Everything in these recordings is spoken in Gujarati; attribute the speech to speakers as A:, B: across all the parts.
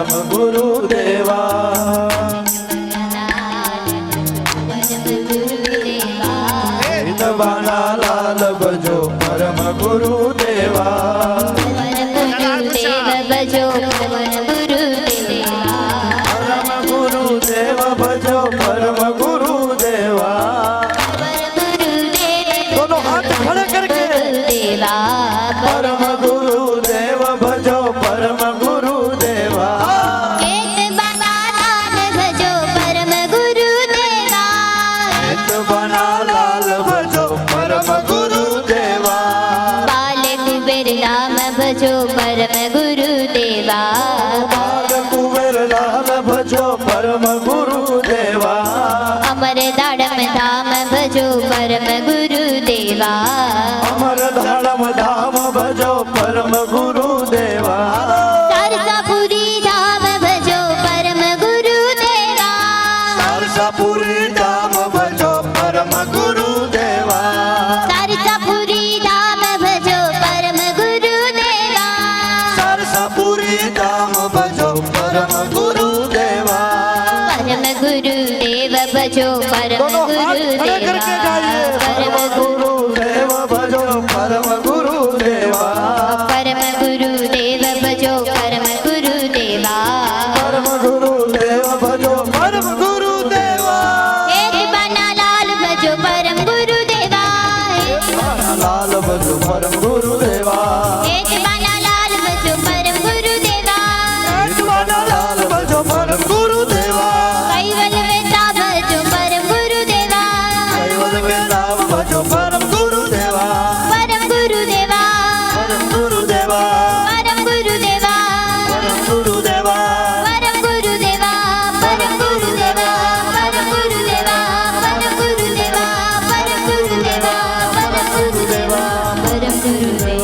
A: परम गुरुदेवा बाला लाल भजो परम गुरुदेवा
B: भजो परम गुरुदेवा
A: परम गुरुदेव भजो परम गुरुदेवा दोनों हाथ खड़े करके
B: देवा
A: परम गुरुदेव भजो परम गुरुदेवा
B: भजो परम गुरुदेवा
A: बना लाल भजो परम गुरुदेवा
B: बाल कुबेर राम भजो परम गुरुदेवा
A: बाल कुबेर लाल भजो परम गुरुदेवा
B: अमर दाडम धाम भजो परम गुरुदेवा
A: अमर धाम धाम भजो परम गुरुदेवा
B: सरसापुरी धाम भजो परम गुरुदेवा
A: सरसापुरी धाम भजो परम गुरुदेवा
B: सरसापुरी धाम भजो परम गुरुदेवा
A: सरसापुरी धाम भजो परम गुरुदेवा
B: परम गुरुदेव भजो परम
A: दोनों हाथ खड़े करके जाइए परम गुरुदेव भजो परम गुरुदेवा
B: परम गुरुदेव भजो परम गुरुदेवा
A: परम गुरुदेव भजो परम गुरुदेवा
B: एक बना लाल भजो परम गुरुदेवा
A: लाल भजो परम गुरुदेवा
B: एक बना लाल भजो परम गुरुदेवा
A: लाल भजो परम गुरुदेवा
B: कैवल वेता भजो परम गुरुदेवा
A: कैवल वेदा भजो परम गुरुदेवा
B: परम गुरुदेवा
A: परम गुरुदेवा
B: परम गुरुदेवा
A: परम गुरुदेवा
B: परम गुरुदेवा परम गुरुदेवा परम गुरुदेवा परम गुरुदेवा परम गुरुदेवा परम गुरुदेवा परम गुरुदेवा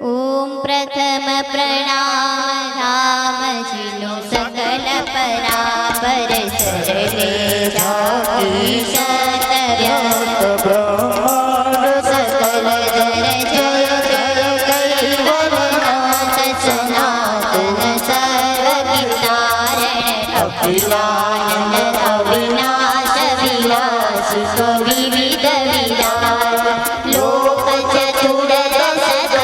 B: ओम प्रथम प्रणाम धाम जिलो सकल परापर सरले जाति शतव्यक्त
A: ब्रह्मांड
B: सकल जर जय जय कैवलनाथ सनातन सर्वगीतारण अखिलानंद अविनाश विलास विविध विलास लोक चतुर सदत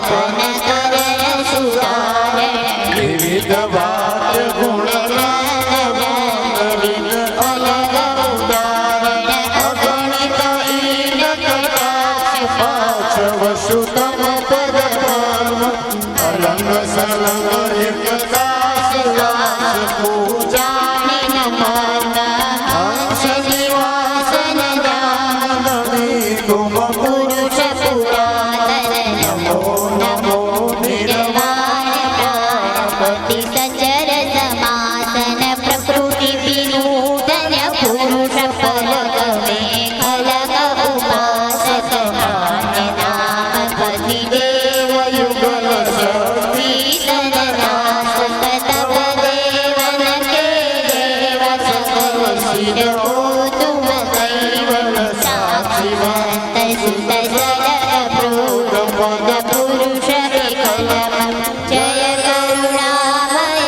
B: बन करण सुधारण
A: विविध वाक्य गुण वसुतम पद कर्म अलंग सलंग एकता पूजा हंस निवासन तुम
B: पुरुष पुरातन नमो नमो निर्वाण प्राणपति सचर समासन प्रकृति विनूतन पुरुष फलक में खलक उपासक नान्य नाम पति देव युगल शीतल नाश तब देवन के देव सकल शिर को तुम कैवल साक्षीवंत सुत जल प्रोग पद पुरुष विकलम जय करुणामय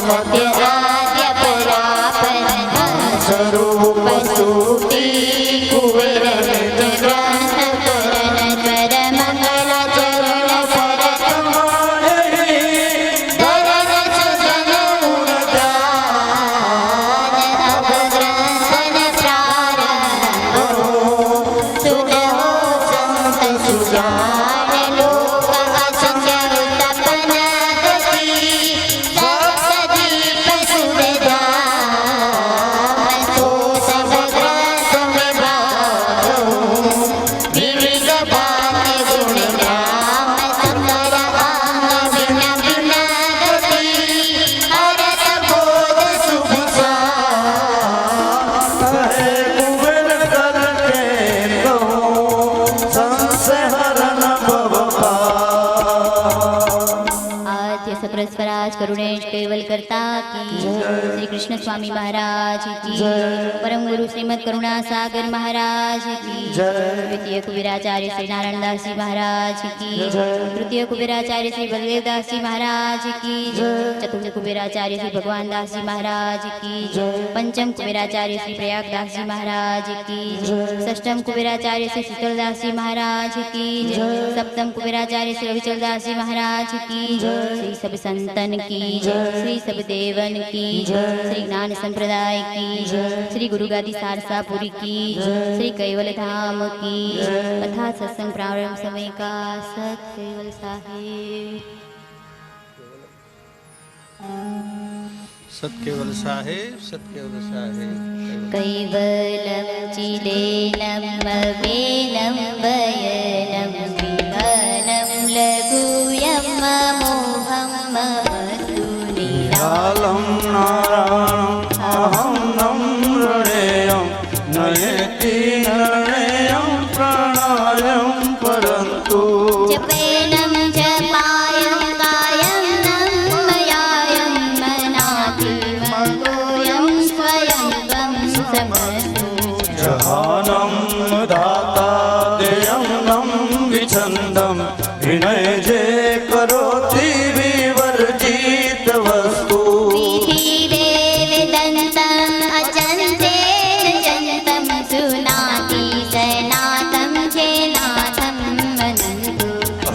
B: मध्य आद्य परापन
A: स्वरूप
B: स्तुति कुबेर ग्रंथ करण कर मंगल चरण भरत धरण सुजन उदान अब ग्रंथन प्रारंभ सुन हो संत सुजान लोक असंख्य तपन गति सप्त दीप सुविधान तो सब ग्रंथ विभाग विविध भाग्य गुण ग्राम संकर अंग भिन्न भिन्न गति हरत बोध शुभ
A: कुबेर करके संशय हरण भव
B: आद्य स्वराज करुणेश केवल करता की श्री कृष्ण स्वामी महाराज की परम गुरु श्रीमद करुणा सागर महाराज की द्वितीय कुबेराचार्य श्री नारायण दास जी महाराज की तृतीय कुबेराचार्य श्री बलदेव दास जी महाराज की चतुर्थ कुबेराचार्य श्री भगवान दास जी महाराज की पंचम कुबेराचार्य श्री प्रयाग दास जी महाराज की षष्ठम कुबेराचार्य श्री शीतल दास जी महाराज की सप्तम कुबेराचार्य श्री रविचल दास जी महाराज की श्री सब संतन की श्री सब देवन की श्री ज्ञान संप्रदाय की श्री गुरु गादी सारसापुरी की श्री कैवल धाम की कथा सत्संग प्रारंभ समय का सत केवल साहिब
A: सत्केवल साहेब, सत्केवल साहेब।
B: कैवलं चिदेनं वेनं वयनं विमलं लघुयं मोहं ममस्तु
A: निरालं नारायणम् अहं नम्रणेयं नयति नरणेयं प्राणायं परन्तु
B: जपेनं जपायं कायं नमयायं मनाति मगोयं स्वयं त्वं समस्तु
A: जहानं दाता देयं नं विछन्दं विनय जे करोति विवर्जित वस्तु
B: विधिदेवदन्तम् अचन्तेन जन्तं सुनाति सनातं चेनाथं वदन्तु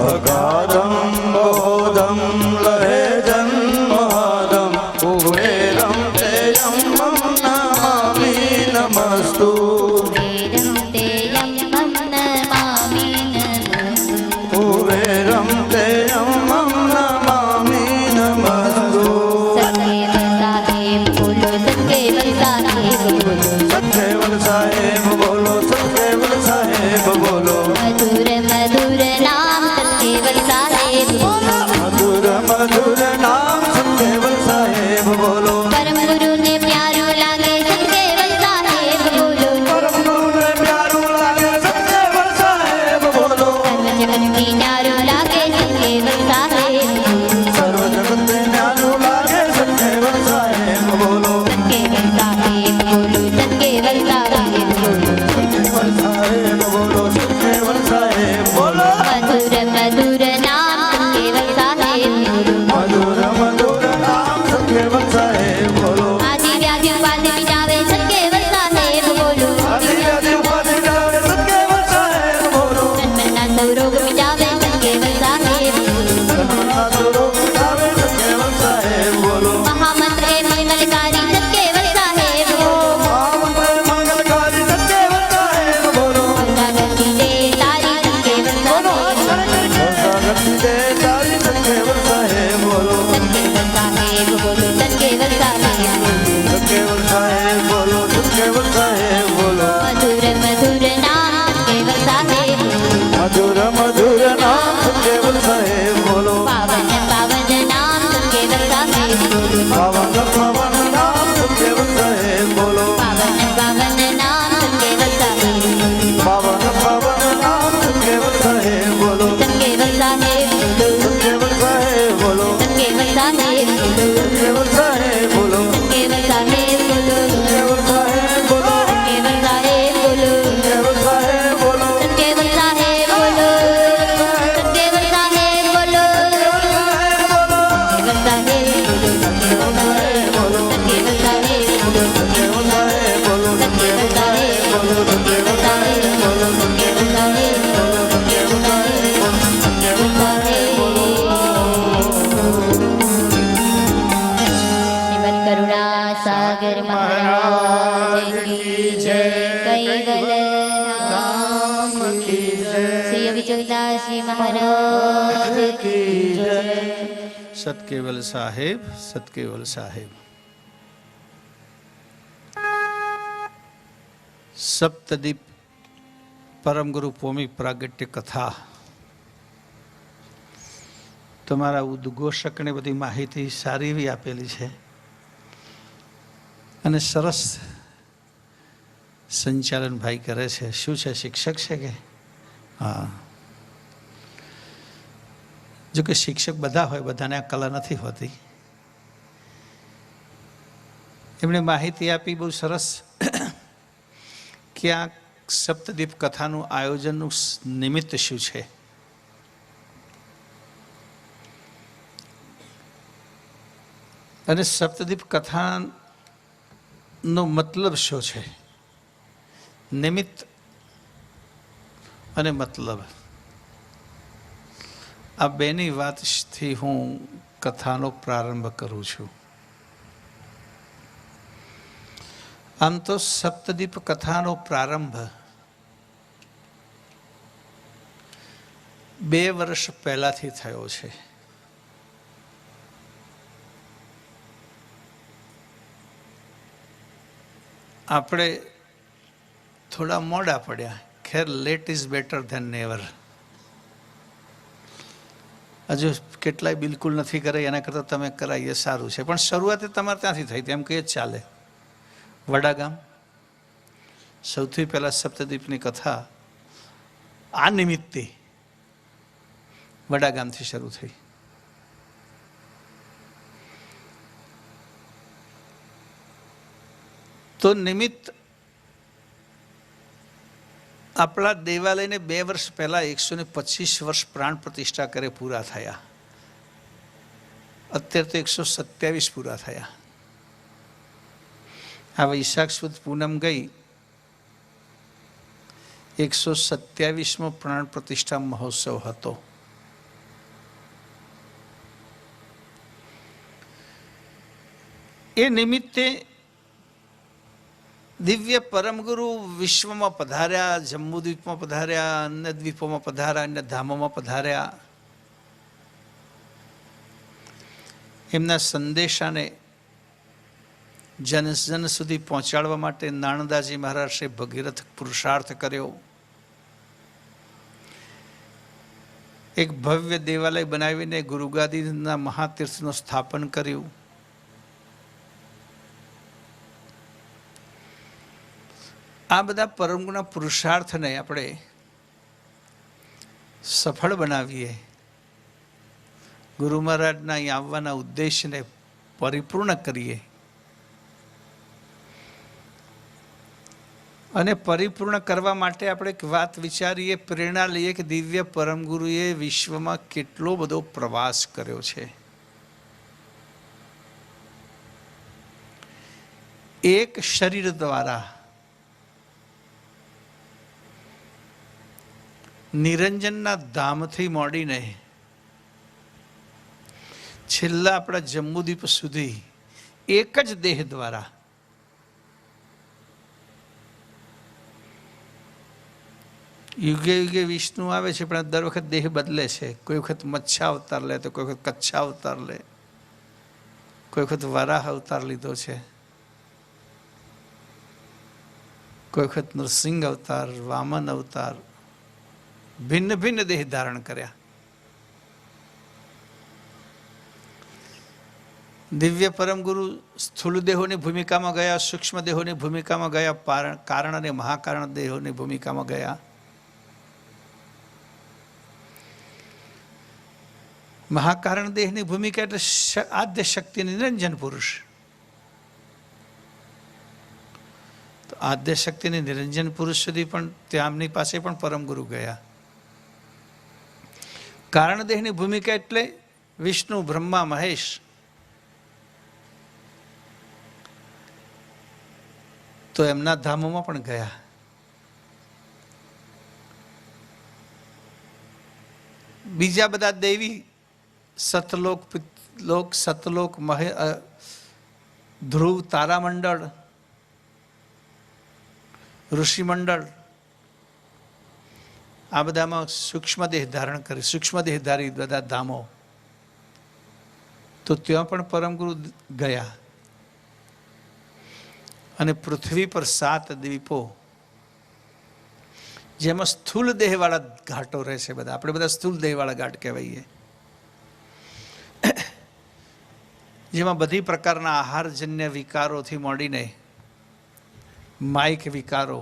A: अगाधं बोधं लहे जन्महादं कुबेरं तेयं मम नमामि नमस्तु
B: वेदं तेयं मम नमामि नमस्तु
A: कुबेरं तेयं मम नमामि नमस्तु
B: सत्केवल साहेब बोलो सत्केवल साहेब बोलो
A: सत्केवल साहेब बोलो
B: मधुर मधुर नाम सत्केवल साहेब बोलो
A: मधुर मधुर नाम सत्केवल साहेब बोलो
B: परम गुरु ने प्यारो लागे सत्केवल साहेब बोलो
A: परम गुरु ने प्यारो लागे सत्केवल साहेब बोलो
B: सर्व जगत की न्यारो लागे सत्केवल साहेब
A: सर्व जगत में न्यारो लागे सत्केवल साहेब बोलो
B: सत्केवल साहेब बोलो सत्केवल साहेब बोलो
A: सत्केवल साहेब बोलो सत्केवल साहेब बोलो
B: मधुर मधुर नाम सत्केवल साहेब बोलो
A: मधुर मधुर नाम सत्केवल साहेब बोलो
B: आदि व्याधि उपाधि मिटावे सत्केवल साहेब बोलो
A: आदि व्याधि उपाधि मिटावे सत्केवल साहेब बोलो
B: जन्मनाथ रोग मिटावे सत्केवल साहेब बोलो
A: जन्मनाथ रोग मिटावे सत्केवल साहेब बोलो
B: महामंत्र मंगलकारी सत्केवल साहेब बोलो
A: महामंत्र मंगलकारी सत्केवल साहेब बोलो
B: गंगागति दे तारी सत्केवल साहेब
A: गंगागति दे तारी सत्केवल साहेब बोलो
B: सत्केवल साहेब बोलो सत्केवल साहेब बोलो
A: सत्केवल साहेब बोलो सत्केवल साहेब बोलो
B: मधुर मधुर नाम सत्केवल साहेब बोलो
A: मधुर मधुर नाम सत्केवल साहेब बोलो
B: पावन पावन नाम सत्केवल साहेब बोलो
A: पावन पावन नाम सत्केवल साहेब बोलो
B: पावन पावन नाम सत्केवल साहेब
A: पावन पावन नाम सत्केवल साहेब बोलो
B: सत्केवल साहेब बोलो
A: सत्केवल साहेब बोलो
B: सत्केवल साहेब बोलो
A: सत्केवल साहेब बोलो
B: सत्केवल साहेब बोलो
A: सत्केवल साहेब बोलो
B: सत्केवल साहेब बोलो
A: सत्केवल साहेब बोलो
B: सत्केवल साहेब बोलो सत्केवल साहेब बोलो सत्केवल साहेब बोलो सत्केवल साहेब बोलो सत्केवल साहेब बोलो
A: सत्केवल साहेब बोलो
B: सत्केवल साहेब बोलो सत्केवल साहेब बोलो सत्केवल साहेब बोलो सत्केवल साहेब बोलो श्रीमद करुणा सागर महाराज की जय कैवल धाम की जय श्री अविचलदास जी महाराज की जय
A: सत्केवल साहेब, सत्केवल साहेब। સપ્તદીપ પરમ ગુરુ ભૌમિક પ્રાગટ્ય કથા તમારા ઉદ્ઘોષકને બધી માહિતી સારી એવી આપેલી છે અને સરસ સંચાલન ભાઈ કરે છે. શું છે, શિક્ષક છે કે? હા.
C: જો કે શિક્ષક બધા હોય, બધાને આ કલા નથી હોતી. એમણે માહિતી આપી બહુ સરસ કે આ સપ્તદીપ કથાનું આયોજનનું નિમિત્ત શું છે. અને સપ્તદીપ કથાનો મતલબ શું છે. નિમિત્ત અને મતલબ આ બેની વાતથી હું કથાનો પ્રારંભ કરું છું. આમ તો સપ્તદીપ કથાનો પ્રારંભ 2 વર્ષ પહેલાથી થયો છે. આપણે થોડા મોડા પડ્યા. ખેર, late is better than never. હજુ કેટલાય બિલકુલ નથી કરે, એના કરતાં તમે કરાવીએ સારું છે. પણ શરૂઆત તમારે ત્યાંથી થઈ તેમ કહીએ ચાલે. વડાગામ સૌથી પહેલાં સપ્તદીપની કથા આ નિમિત્તે વડાગામથી શરૂ થઈ. તો નિમિત્ત આપણા દેવાલયને 2 વર્ષ પહેલાં 125 વર્ષ પ્રાણ પ્રતિષ્ઠા કરે પૂરા થયા. અત્યારે તો 127 પૂરા થયા. આ વૈશાખ સુદ પૂનમ ગઈ 127મો પ્રાણ પ્રતિષ્ઠા મહોત્સવ હતો. એ નિમિત્તે દિવ્ય પરમગુરુ વિશ્વમાં પધાર્યા, જંબુદ્વીપમાં પધાર્યા, અન્ય દ્વીપોમાં પધાર્યા, અન્ય ધામોમાં પધાર્યા. એમના સંદેશાને જન જન સુધી પહોંચાડવા માટે નાણદાજી મહારાજે ભગીરથ પુરુષાર્થ કર્યો. એક ભવ્ય દેવાલય બનાવીને ગુરુગાદીના મહાતીર્થનું સ્થાપન કર્યું. આ બધા પરમગુના પુરુષાર્થને આપણે સફળ બનાવીએ, ગુરુ મહારાજના અહીં આવવાના ઉદ્દેશને પરિપૂર્ણ કરીએ અને પરિપૂર્ણ કરવા માટે આપણે એક વાત વિચારીએ, પ્રેરણા લઈએ કે દિવ્ય પરમગુરુએ વિશ્વમાં કેટલો બધો પ્રવાસ કર્યો છે. એક શરીર દ્વારા નિરંજનના ધામથી મોડીને છેલ્લા આપણા જંબુદ્વીપ સુધી એક જ દેહ દ્વારા યુગે યુગે વિષ્ણુ આવે છે, પણ દર વખત દેહ બદલે છે. કોઈ વખત મચ્છા અવતાર લે, તો કોઈ વખત કચ્છા અવતાર લે, કોઈ વખત વરાહ અવતાર લીધો છે, કોઈ વખત નૃસિંહ અવતાર, વામન અવતાર, ભિન્ન ભિન્ન દેહ ધારણ કર્યા. દિવ્ય પરમગુરુ સ્થૂળ દેહોની ભૂમિકામાં ગયા, સૂક્ષ્મ દેહોની ભૂમિકામાં ગયા, કારણ અને મહાકારણ દેહોની ભૂમિકામાં ગયા. મહાકારણ દેહની ભૂમિકા એટલે આદ્ય શક્તિ નિરંજન પુરુષ. તો આદ્ય શક્તિની નિરંજન પુરુષ સુધી પણ તેમની પાસે પણ પરમગુરુ ગયા. કારણ દેહની ભૂમિકા એટલે વિષ્ણુ, બ્રહ્મા, મહેશ. તો એમના ધામોમાં પણ ગયા. બીજા બધા દેવી સતલોક, પિતલોક, સતલોક, ધ્રુવ, તારામંડળ, ઋષિમંડળ, આ બધામાં સૂક્ષ્મ દેહ ધારણ કરે, સૂક્ષ્મ દેહધારી બધા ધામો. તો ત્યાં પણ પરમગુરુ ગયા. અને પૃથ્વી પર 7 દ્વીપો, જેમાં સ્થૂલ દેહવાળા ઘાટો રહે છે. બધા આપણે બધા સ્થૂલ દેહવાળા ઘાટ કહેવાઈએ, જેમાં બધી પ્રકારના આહારજન્ય વિકારોથી માંડીને માઇક વિકારો,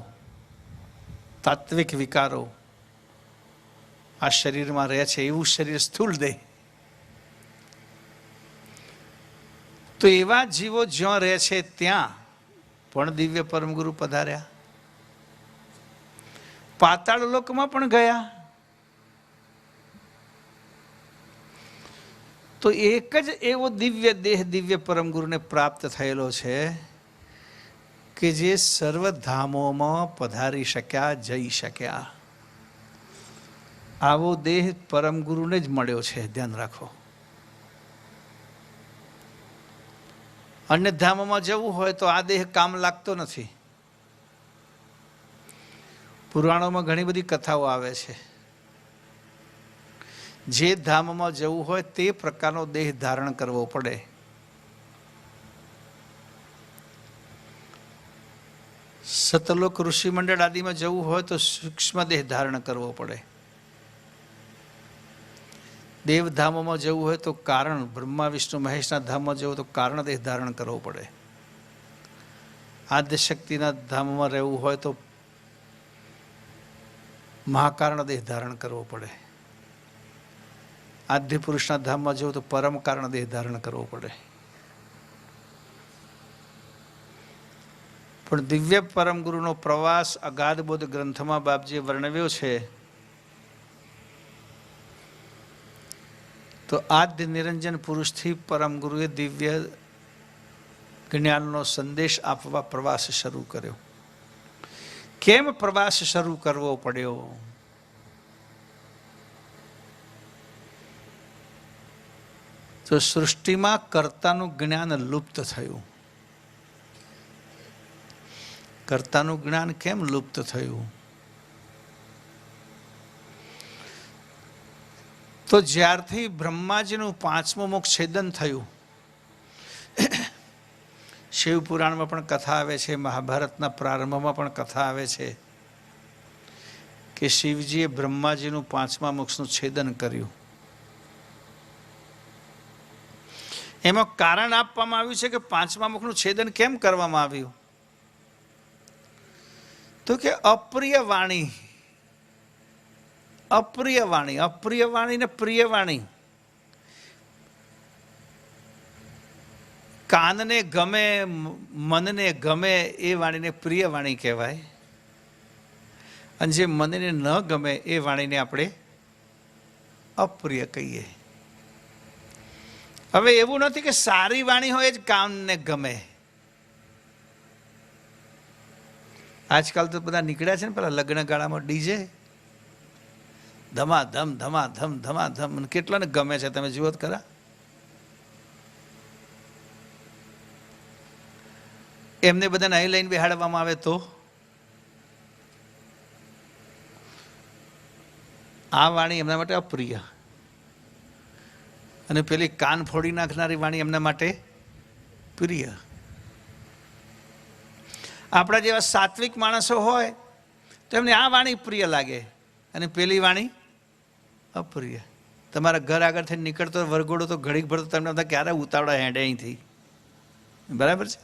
C: તાત્વિક વિકારો આ શરીરમાં રહે છે. એવું શરીર સ્થૂલ દેહ. તો એવા જીવો જ્યાં રહે છે ત્યાં પણ દિવ્ય પરમગુરુ પધાર્યા, પાતાળ લોકમાં પણ ગયા. તો એક જ એવો દિવ્ય દેહ દિવ્ય પરમગુરુને પ્રાપ્ત થયેલો છે કે જે સર્વધામોમાં પધારી શક્યા, જઈ શક્યા. આવો દેહ પરમગુરુને જ મળ્યો છે, ધ્યાન રાખો. અન્ય ધામોમાં જવું હોય તો આ દેહ કામ લાગતો નથી. પુરાણોમાં ઘણી બધી કથાઓ આવે છે. જે ધામમાં જવું હોય તે પ્રકારનો દેહ ધારણ કરવો પડે. સતલોક ઋષિ મંડળ આદિમાં જવું હોય તો સૂક્ષ્મ દેહ ધારણ કરવો પડે. દેવધામોમાં જવું હોય તો કારણ, બ્રહ્મા વિષ્ણુ મહેશના ધામમાં જવું તો કારણ દેહ ધારણ કરવો પડે. આદ્ય શક્તિના ધામમાં રહેવું હોય તો મહાકારણ દેહ ધારણ કરવો પડે. આદ્ય પુરુષના ધામમાં જવું તો પરમ કારણ દેહ ધારણ કરવો પડે. પણ દિવ્ય પરમ ગુરુનો પ્રવાસ અગાધ બોધ ગ્રંથમાં બાપજીએ વર્ણવ્યો છે. તો આદ્ય નિરંજન પુરુષથી પરમ ગુરુએ દિવ્ય જ્ઞાનનો સંદેશ આપવા પ્રવાસ શરૂ કર્યો. કેમ પ્રવાસ શરૂ કરવો પડ્યો? તો સૃષ્ટિમાં કર્તાનું જ્ઞાન લુપ્ત થયું. કર્તાનું જ્ઞાન કેમ લુપ્ત થયું? તો જ્યારથી બ્રહ્માજીનું 5મું મોક્ષ છેદન થયું, શિવ પુરાણમાં પણ કથા આવે છે, મહાભારતના પ્રારંભમાં પણ કથા આવે છે કે શિવજીએ બ્રહ્માજીનું 5મા મોક્ષનું છેદન કર્યું. એમાં કારણ આપવામાં આવ્યું છે કે 5મા મોક્ષનું છેદન કેમ કરવામાં આવ્યું? તો કે અપ્રિય વાણી, અપ્રિય વાણી, અપ્રિય વાણી ને પ્રિય વાણી. કાનને ગમે, મનને ગમે એ વાણીને પ્રિય વાણી કહેવાય, અને જે મનને ન ગમે એ વાણીને આપણે અપ્રિય કહીએ. હવે એવું નથી કે સારી વાણી હોય જ કાનને ગમે. આજકાલ તો બધા નીકળ્યા છે ને પેલા લગ્ન ગાળામાં ડીજે, ધમાધમ ધમાધમ ધમાધમ, કેટલાને ગમે છે તમે જુઓ ખરા. એમને બધાને અહીં લઈને બેહાડવામાં આવે તો આ વાણી એમના માટે અપ્રિય, અને પેલી કાન ફોડી નાખનારી વાણી એમના માટે પ્રિય. આપણા જેવા સાત્વિક માણસો હોય તો એમને આ વાણી પ્રિય લાગે અને પેલી વાણી અપ્રિય. તમારા ઘર આગળથી નીકળતો વરઘોડો તો ઘડીક ભરતો તમને બધા ક્યારે ઉતાવળા હેડે અહીંથી, બરાબર છે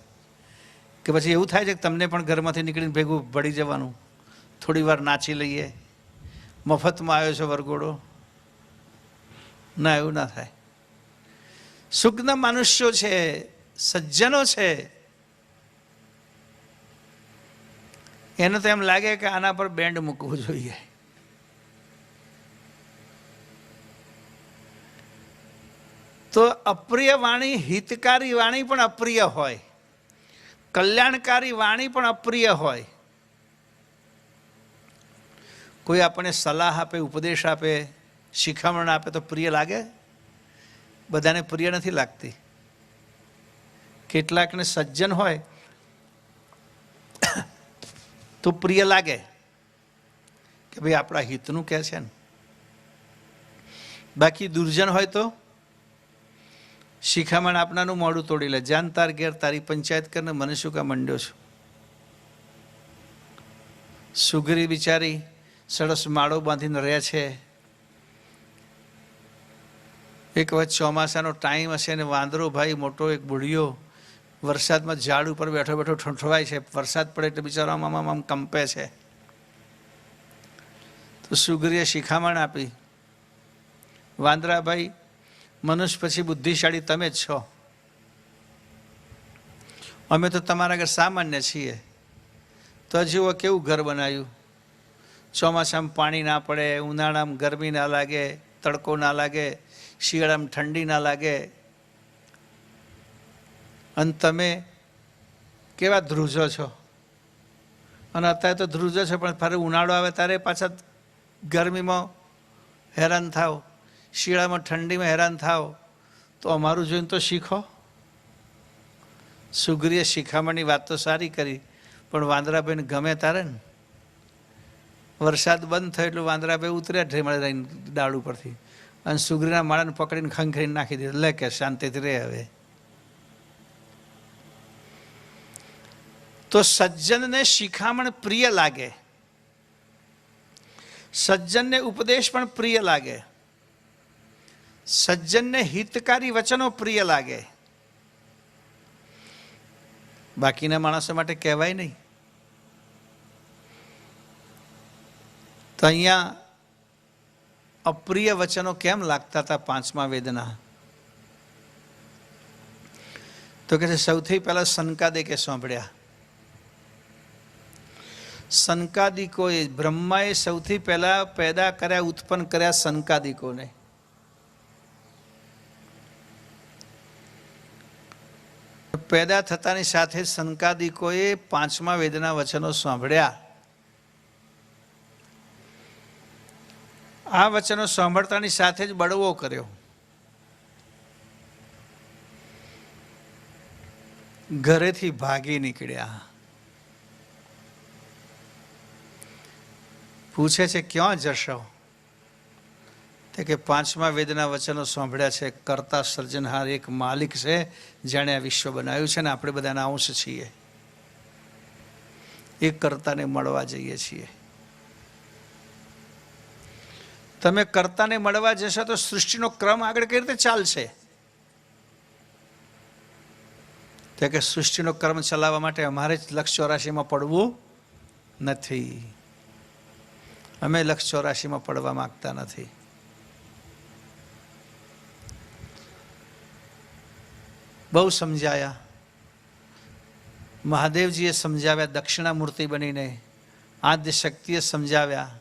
C: કે પછી એવું થાય છે કે તમને પણ ઘરમાંથી નીકળીને ભેગું ભળી જવાનું, થોડી વાર નાચી લઈએ, મફતમાં આવ્યો છે વરઘોડો? ના, એવું ના થાય. સુજ્ઞ મનુષ્યો છે, સજ્જનો છે, એને તો એમ લાગે કે આના પર બેન્ડ મૂકવું જોઈએ. તો અપ્રિય વાણી, હિતકારી વાણી પણ અપ્રિય હોય, કલ્યાણકારી વાણી પણ અપ્રિય હોય. કોઈ આપણને સલાહ આપે, ઉપદેશ આપે, શિખામણ આપે તો પ્રિય લાગે? બધાને પ્રિય નથી લાગતી. કેટલાકને સજ્જન હોય તો પ્રિય લાગે કે ભાઈ આપણા હિતનું કહે છે ને. બાકી દુર્જન હોય તો શિખામણ આપનાનું મોઢું તોડી લે, જાન તાર ઘેર તારી પંચાયત કરીને મને શું કા મંડ્યો છું. સુગરી બિચારી સરસ માળો બાંધીને રહે છે. એક વખત ચોમાસાનો ટાઈમ હશે ને વાંદરો ભાઈ મોટો એક બુઢિયો વરસાદમાં ઝાડ ઉપર બેઠો બેઠો ઠંઠવાય છે. વરસાદ પડે એટલે બિચારો આમ કંપે છે. તો સુગરીએ શિખામણ આપી, વાંદરાભાઈ મનુષ્ય પછી બુદ્ધિશાળી તમે જ છો, અમે તો તમારા આગળ સામાન્ય છીએ, તો જુઓ કેવું ઘર બનાવ્યું. ચોમાસામાં પાણી ના પડે, ઉનાળામાં ગરમી ના લાગે, તડકો ના લાગે, શિયાળામાં ઠંડી ના લાગે. અને તમે કેવા ધ્રુજો છો. અને અત્યારે તો ધ્રુજો છો, પણ ફરી ઉનાળો આવે ત્યારે પાછા ગરમીમાં હેરાન થાવ, શિયાળામાં ઠંડીમાં હેરાન થાવ. તો અમારું જોઈને તો શીખો. સુગ્રીએ શિખામણની વાત તો સારી કરી, પણ વાંદરાભાઈને ગમે તારે ને. વરસાદ બંધ થયો એટલે વાંદરાભાઈ ઉતર્યા ઢેમળે રહીને ડાળ ઉપરથી, અને સુગ્રીના માળાને પકડીને ખંખરીને નાખી દીધું. લે કે શાંતિથી રહે હવે. તો સજ્જનને શિખામણ પ્રિય લાગે, સજ્જનને ઉપદેશ પણ પ્રિય લાગે, સજ્જનને હિતકારી વચનો પ્રિય લાગે. બાકીના માણસો માટે કહેવાય નહીં. તો અહીંયા અપ્રિય વચનો કેમ લાગતા હતા પાંચમા વેદના? તો કે છે સૌથી પહેલા સનકાદિકે સાંભળ્યા. સનકાદિકોએ, બ્રહ્માએ સૌથી પહેલા પેદા કર્યા, ઉત્પન્ન કર્યા સનકાદિકોને. પેદા થતાની સાથે સનકાદિકોએ પાંચમા વેદના વચનો સાંભળ્યા. આ વચનો સાંભળતાની સાથે જ બળવો કર્યો. ઘરેથી ભાગી નીકળ્યા. પૂછે છે ક્યાં જશો? તે કે પાંચમા વેદના વચનો સાંભળ્યા છે. કર્તા સર્જનહાર એક માલિક છે, જેણે આ વિશ્વ બનાવ્યું છે, ને આપણે બધાના અંશ છીએ. એ કર્તાને મળવા જઈએ છીએ. તમે કર્તાને મળવા જશો તો સૃષ્ટિનો ક્રમ આગળ કઈ રીતે ચાલશે? તે કે સૃષ્ટિનો ક્રમ ચલાવવા માટે અમારે જ લક્ષ 84માં પડવું નથી. અમે લક્ષ 84માં પડવા માંગતા નથી. બહુ સમજાયા. મહાદેવજીએ સમજાવ્યા, દક્ષિણામૂર્તિ બનીને આદ્ય શક્તિએ સમજાવ્યા,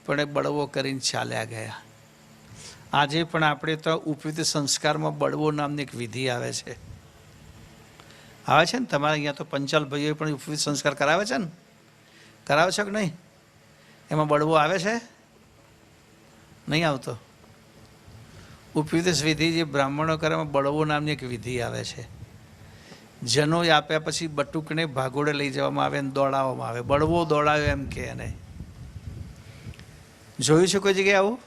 C: પણ એ બળવો કરીને ચાલ્યા ગયા. આજે પણ આપણે તો ઉપવિત સંસ્કારમાં બળવો નામની એક વિધિ આવે છે. આવે છે ને તમારે અહીંયા તો પંચાલ ભાઈઓ પણ ઉપવિત સંસ્કાર કરાવે છે ને? કરાવે છે કે નહીં? એમાં બળવો આવે છે? નહીં આવતો. ઉપવિત વિધિ જે બ્રાહ્મણો કરે એમાં બળવો નામની એક વિધિ આવે છે. જનો આપ્યા પછી બટુકને ભાગોળે લઈ જવામાં આવે અને દોડાવવામાં આવે. બળવો દોડાવ્યો એમ કે એને. જોયું છે કોઈ જગ્યાએ આવું?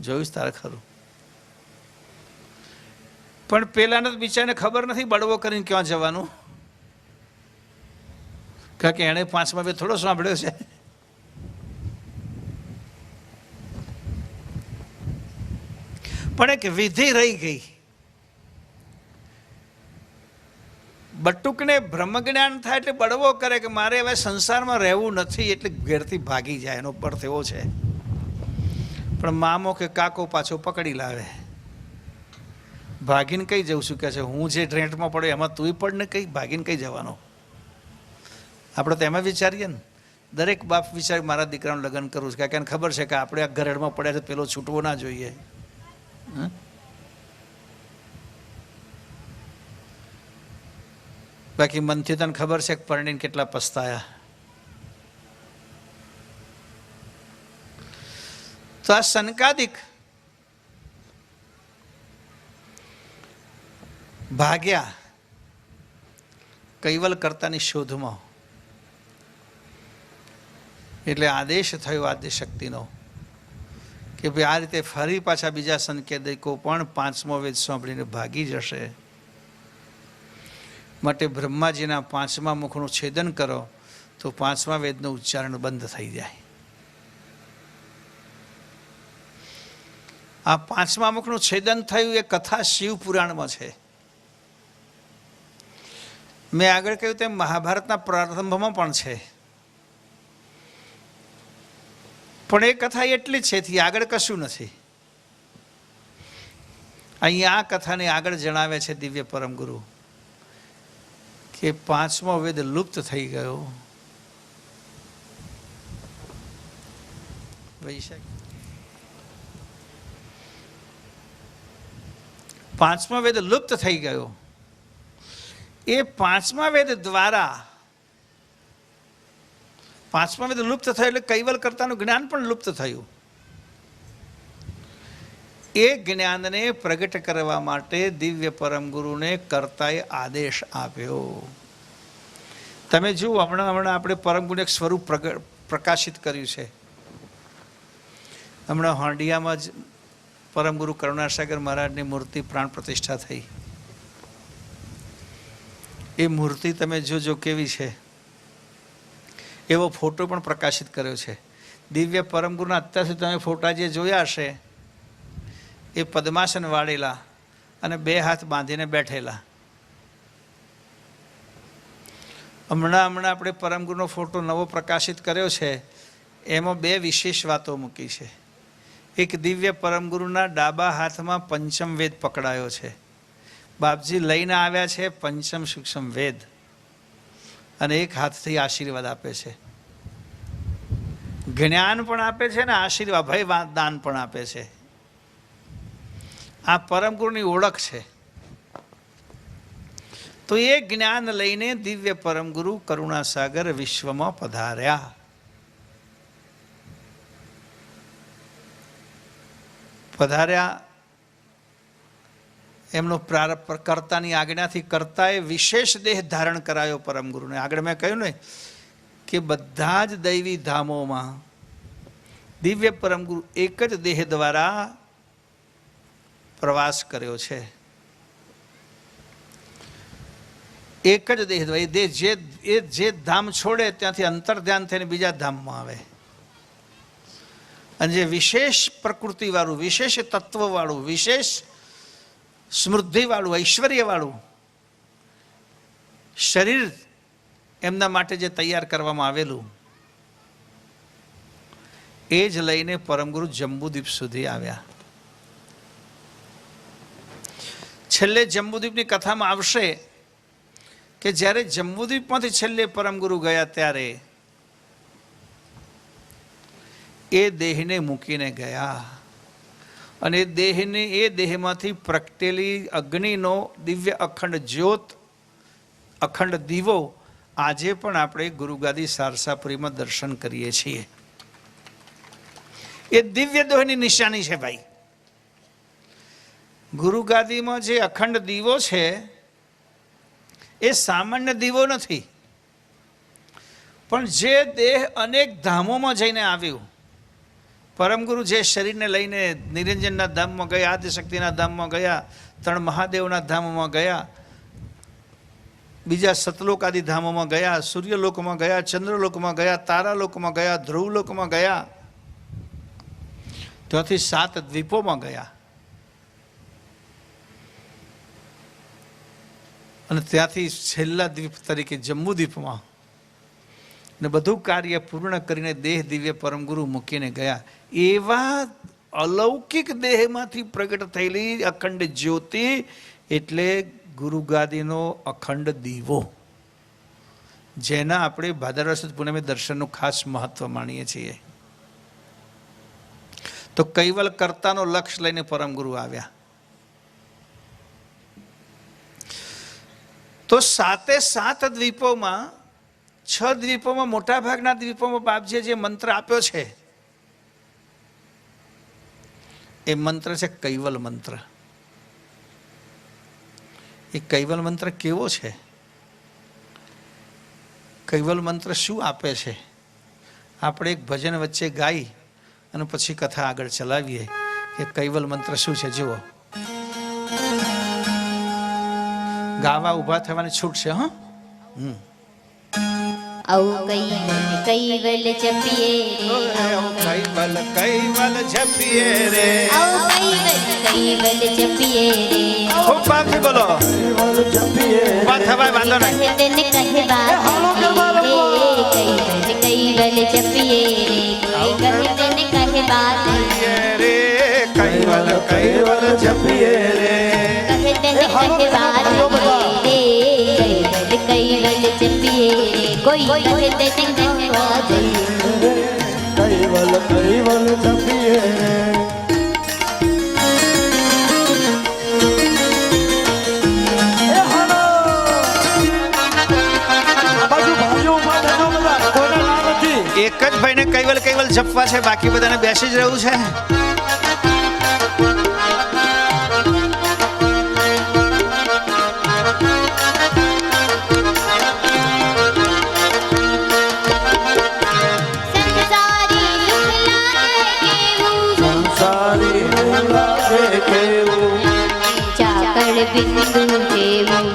C: જોયું છે તારે ખરું? પણ પેલાને તો બિચારાને ખબર નથી બળવો કરીને ક્યાં જવાનું. કારણ કે એણે પાંચમા બે થોડો સાંભળ્યો છે. પણ એક વિધિ રહી ગઈ. બટુકને બ્રહ્મજ્ઞાન થાય એટલે બળવો કરે કે મારે હવે સંસારમાં રહેવું નથી, એટલે ઘેરથી ભાગી જાય. એનો અર્થ એવો છે. પણ મામો કે કાકો પાછો પકડી લાવે. ભાગીને કઈ જવું છું કે છે? હું જે રેન્ટમાં પડ્યો એમાં તુંય પડ ને, કઈ ભાગીને કઈ જવાનો? આપણે તો એમાં વિચારીએ ને. દરેક બાપ વિચારે મારા દીકરાનું લગ્ન કરવું છે, કારણ કે ખબર છે કે આપણે આ ઘરેડમાં પડ્યા છે, પેલો છૂટવો ના જોઈએ. બાકી મનથી તને ખબર છે કે પરણીને કેટલા પસ્તાયા. તો આ સનકાદિક ભાગ્યા કૈવલ કર્તાની શોધમાં. એટલે આદેશ થયો આદ્ય શક્તિનો કે ભાઈ આ રીતે ફરી પાછા બીજા સંકેતિકો પણ પાંચમો વેદ સાંભળીને ભાગી જશે. માટે બ્રહ્માજીના પાંચમા મુખનું છેદન કરો તો પાંચમા વેદનું ઉચ્ચારણ બંધ થઈ જાય. આ પાંચમા મુખનું છેદન થયું એ કથા શિવ પુરાણમાં છે. મેં આગળ કહ્યું તેમ મહાભારતના પ્રારંભમાં પણ છે. પણ એ કથા એટલી જ છે, એથી આગળ કશું નથી. અહીંયા આ કથાને આગળ જણાવે છે દિવ્ય પરમ ગુરુ કે પાંચમો વેદ લુપ્ત થઈ ગયો. વૈશાખ પાંચમા વેદ લુપ્ત થઈ ગયો. એ પાંચમા વેદ દ્વારા પાંચમા વેદ લુપ્ત થયો એટલે કૈવલ કર્તાનું જ્ઞાન પણ લુપ્ત થયું. એ જ્ઞાનને પ્રગટ કરવા માટે દિવ્ય પરમ ગુરુને કર્તાએ આદેશ આપ્યો. તમે જુઓ, હમણાં આપણે પરમ ગુરુને એક સ્વરૂપ પ્રકાશિત કર્યું છે. હમણાં હોંડિયામાં જ પરમ ગુરુ કરુણાસાગર મહારાજની મૂર્તિ પ્રાણ પ્રતિષ્ઠા થઈ. એ મૂર્તિ તમે જોજો કેવી છે. એવો ફોટો પણ પ્રકાશિત કર્યો છે. દિવ્ય પરમ ગુરુના અત્યાર સુધી તમે ફોટા જે જોયા હશે એ પદ્માસન વાળેલા અને બે હાથ બાંધીને બેઠેલા. હમણાં આપણે પરમ ગુરુનો ફોટો નવો પ્રકાશિત કર્યો છે. એમાં બે વિશેષ વાતો મૂકી છે. એક દિવ્ય પરમ ગુરુના ડાબા હાથમાં પંચમ વેદ પકડાયો છે. બાપજી લઈને આવ્યા છે પંચમ સૂક્ષ્મ વેદ, અને એક હાથથી આશીર્વાદ આપે છે. જ્ઞાન પણ આપે છે ને આશીર્વાદ ભય દાન પણ આપે છે. આ પરમ ગુરુની ઓળખ છે. તો એ જ્ઞાન લઈને દિવ્ય પરમ ગુરુ કરુણાસાગર વિશ્વમાં પધાર્યા. એમનો પ્રારંભ કર્તાની આજ્ઞાથી કર્તાએ વિશેષ દેહ ધારણ કરાયો પરમ ગુરુને. આગળ મેં કહ્યું ને કે બધા જ દૈવી ધામોમાં દિવ્ય પરમ ગુરુ એક જ દેહ દ્વારા પ્રવાસ કર્યો છે. એક જ દેહ દ્વારા. એ દેહ જે ધામ છોડે ત્યાંથી અંતર ધ્યાન થઈને બીજા ધામમાં આવે. અને જે વિશેષ પ્રકૃતિવાળું, વિશેષ તત્વવાળું, વિશેષ સ્મૃદ્ધિવાળું, ઐશ્વર્યવાળું શરીર એમના માટે જે તૈયાર કરવામાં આવેલું, એ જ લઈને પરમગુરુ જંબુદ્વીપ સુધી આવ્યા. છેલ્લે જંબુદ્વીપની કથામાં આવશે કે જ્યારે જંબુદ્વીપમાંથી છેલ્લે પરમગુરુ ગયા ત્યારે એ દેહને મૂકીને ગયા. અને એ દેહમાંથી પ્રગટેલી અગ્નિનો દિવ્ય અખંડ જ્યોત, અખંડ દીવો આજે પણ આપણે ગુરુગાદી સારસાપુરીમાં દર્શન કરીએ છીએ. એ દિવ્ય દેહની નિશાની છે ભાઈ. ગુરુગાદીમાં જે અખંડ દીવો છે એ સામાન્ય દીવો નથી, પણ જે દેહ અનેક ધામોમાં જઈને આવ્યું. પરમગુરુ જે શરીરને લઈને નિરંજનના ધામમાં ગયા, આદિશક્તિના ધામમાં ગયા, 3 મહાદેવના ધામમાં ગયા, બીજા સતલોક આદિ ધામોમાં ગયા, સૂર્યલોકમાં ગયા, ચંદ્રલોકમાં ગયા, તારાલોકમાં ગયા, ધ્રુવલોકમાં ગયા, ત્યાંથી 7 દ્વીપોમાં ગયા. અને ત્યાંથી છેલ્લા દ્વીપ તરીકે જંબુદ્વીપમાં ને બધું કાર્ય પૂર્ણ કરીને દેહ દિવ્ય પરમગુરુ મૂકીને ગયા. એવા અલૌકિક દેહમાંથી પ્રગટ થયેલી અખંડ જ્યોતિ એટલે ગુરુગાદીનો અખંડ દીવો, જેના આપણે ભાદરવા સુદ પૂનમે દર્શનનું ખાસ મહત્વ માનીએ છીએ. તો કૈવલ કર્તાનો લક્ષ્ય લઈને પરમગુરુ આવ્યા. તો 7 દ્વીપોમાં 6 દ્વીપોમાં, મોટા ભાગના દ્વીપોમાં બાપજીએ જે મંત્ર આપ્યો છે એ મંત્ર છે કૈવલ મંત્ર. એ કૈવલ મંત્ર કેવો છે? કૈવલ મંત્ર શું આપે છે? આપણે એક ભજન વચ્ચે ગાઈ અને પછી કથા આગળ ચલાવીએ કે કૈવલ મંત્ર શું છે. જુઓ, ગાવા ઊભા થવાની છૂટ છે. હા,
B: કૈવલ જપીએ
C: કૈવલ કૈવલ જપીએ રે,
B: કૈવલ જપીએ રે,
C: ખૂબ બાપજી બોલો,
A: કૈવલ જપીએ
C: વાત હવાય વાંધો નહીં.
B: કૈવલ જપીએ રે, કહે બાત
C: રે કૈવલ કૈવલ જપીએ રે,
B: કહે બાત રે, કૈવલ કોઈ કહે તેને કહેવા જઈએ
A: કૈવલ કૈવલ જપીએ રે
C: એક જ ભાઈને કૈવલ કૈવલ જપવા છે, બાકી બધાને બેસી જ રહેવું છે.
B: બિંદુ જેવું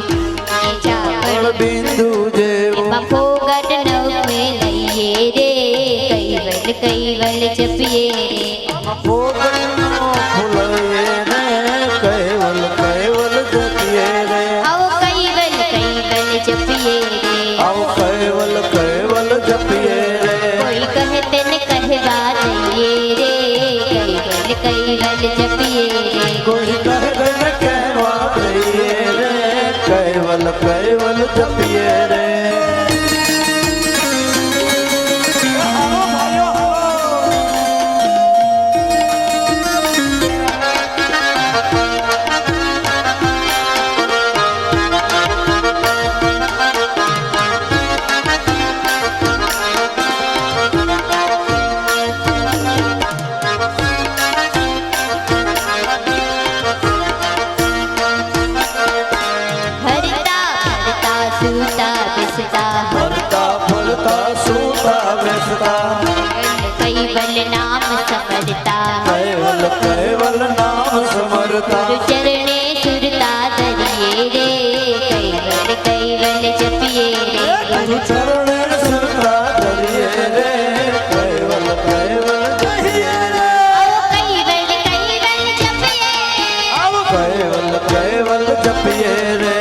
B: ચાકળ
A: બિંદુ જેવું
B: ફોગટ નવે લઈએ રે કૈવલ કૈવલ જપીએ રે
A: ફોગટ નો ફૂલઈએ રે કૈવલ કૈવલ જપીએ રે
B: આવો કૈવલ કૈવલ જપીએ રે
A: આવો કૈવલ કૈવલ જપીએ રે
B: કોઈ કહે તેને કહેવા દઈએ રે કૈવલ કૈવલ જપીએ રે
A: કોઈ કહે તેને કહેવા દઈએ રે કૈવલ કૈવલ જપીએ રે
B: હરતા ફરતા સૂતા બેસતા કૈવલ નામ સમરતા
A: કૈવલ કૈવલ નામ સમરતા
B: ચરણે સુરતા ધરીએ રે કૈવલ કૈવલ જપીએ રે
A: ચરણે સુરતા ધરીએ રે કૈવલ કૈવલ જપીએ રે
B: કૈવલ કૈવલ જપીએ
A: આવો કૈવલ કૈવલ જપીએ રે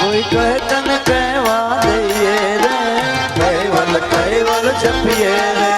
A: કોઈ કહે તને કહેવા દઈએ રે કૈવલ કૈવલ જપીએ રે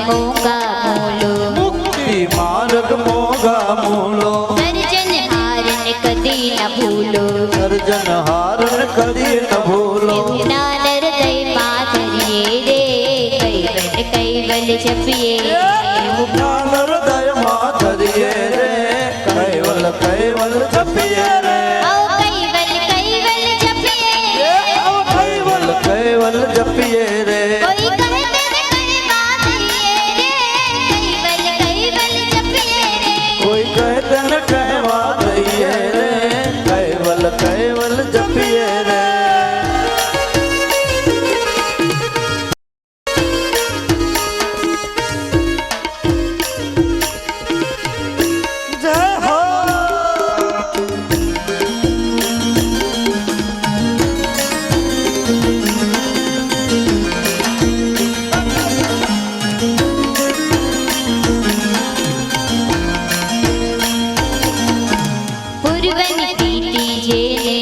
B: મોગા મૂલો
A: મુક્તિ માર્ગ મોગા મૂલો
B: સર્જનહાર ને કદી ન ભૂલો
A: સર્જનહાર ને કદી ન ભૂલો
B: જ્ઞાન હૃદયમાં ધરીએ રે કૈવલ કૈવલ જપીએ
A: જ્ઞાન હૃદયમાં ધરીએ રે કૈવલ કૈવલ જપીએ રે
B: કૈવલ કૈવલ જપીએ
A: કૈવલ કૈવલ જપીએ રે
B: કોઈ કહે
A: કોઈ કહે તને કહેવા દઈએ રે કૈવલ કૈવલ જપીએ રે જય હો
B: પૂર્વની પ્રીતિ જેને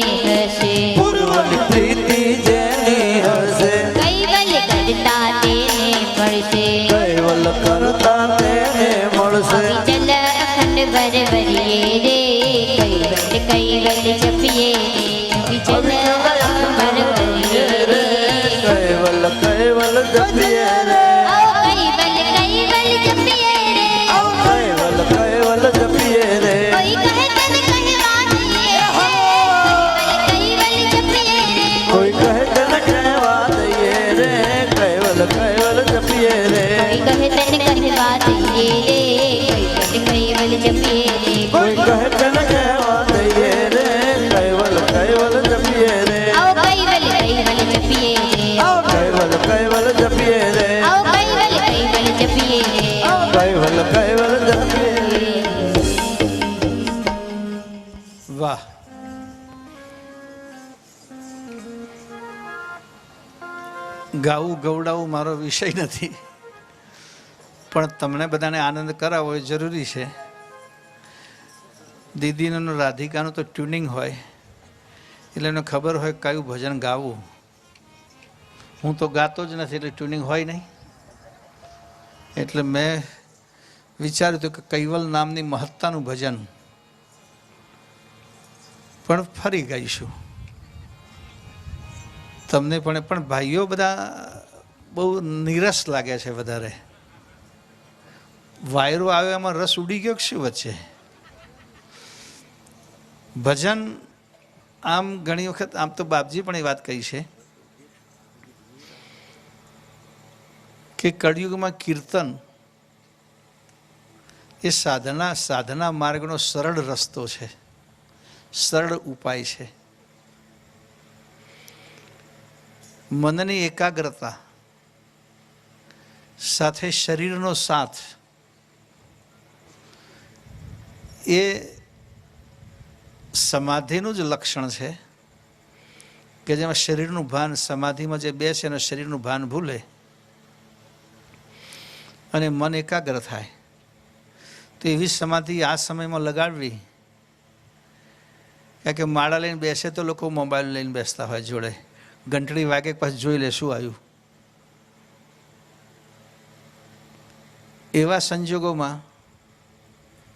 B: હશે
A: પૂર્વની પ્રીતિ જેની હશે
B: કૈવલ કરતા તેને મળશે
A: કૈવલ કરતા તેને મળશે
B: ચલ અખંડ બરબરીએ રે કૈવલ કૈવલ જપીએ રે ચલ અખંડ બરબરીએ રે
A: કૈવલ કૈવલ જપીએ રે
B: કૈવલ કૈવલ જપીએ રે
A: કૈવલ કૈવલ જપીએ રે
B: કોઈ કહે તને કહેવા દઈએ કૈવલ જપીએ રે
A: કોઈ કહે તને કહેવા દઈએ રે કૈવલ કૈવલ જપીએ રે
B: કોઈ કહે તને કહેવા દઈએ રે કૈવલ જપીએ રે
A: કોઈ કહે તને કહેવા દઈએ રે કૈવલ કૈવલ જપીએ રે
B: કૈવલ કૈવલ જપીએ રે
A: કૈવલ કૈવલ ધામે.
C: વાહ. ગાવું ગવડાવું મારો વિષય નથી, પણ તમને બધાને આનંદ કરાવવો એ જરૂરી છે. દીદીનું રાધિકાનું તો ટ્યુનિંગ હોય એટલે એને ખબર હોય કયું ભજન ગાવું. હું તો ગાતો જ નથી એટલે ટ્યુનિંગ હોય નહીં. એટલે મેં વિચાર્યું હતું કે કૈવલ નામની મહત્તાનું ભજન પણ ફરી ગાઈશું તમને. પણ ભાઈઓ બધા બહુ નીરસ લાગે છે વધારે. વાયરો આવ્યો એમાં રસ ઉડી ગયો કે શું વચ્ચે? ભજન આમ ઘણી વખત, આમ તો બાપજી પણ એ વાત કહી છે કે કળિયુગમાં કીર્તન એ સાધના માર્ગનો સરળ રસ્તો છે, સરળ ઉપાય છે. મનની એકાગ્રતા સાથે શરીરનો સાથ એ સમાધિનું જ લક્ષણ છે કે જેમાં શરીરનું ભાન, સમાધિમાં જે બેસે એનું શરીરનું ભાન ભૂલે અને મન એકાગ્ર થાય. તો એવી સમાધિ આ સમયમાં લગાડવી. કારણ કે માળા લઈને બેસે તો લોકો મોબાઈલ લઈને બેસતા હોય જોડે, ઘંટડી વાગે પછી જોઈ લે શું આવ્યું. એવા સંજોગોમાં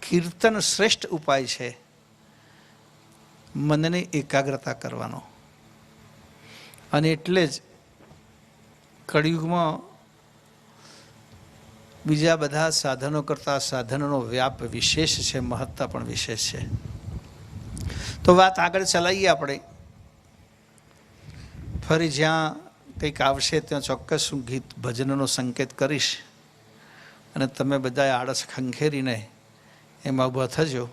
C: કીર્તન શ્રેષ્ઠ ઉપાય છે મનની એકાગ્રતા કરવાનો. અને એટલે જ કળિયુગમાં બીજા બધા સાધનો કરતાં સાધનોનો વ્યાપ વિશેષ છે, મહત્તા પણ વિશેષ છે. તો વાત આગળ ચલાવીએ આપણે. ફરી જ્યાં કંઈક આવશે ત્યાં ચોક્કસ હું ગીત ભજનનો સંકેત કરીશ અને તમે બધાએ આળસ ખંખેરીને એમાં ઊભા થજો.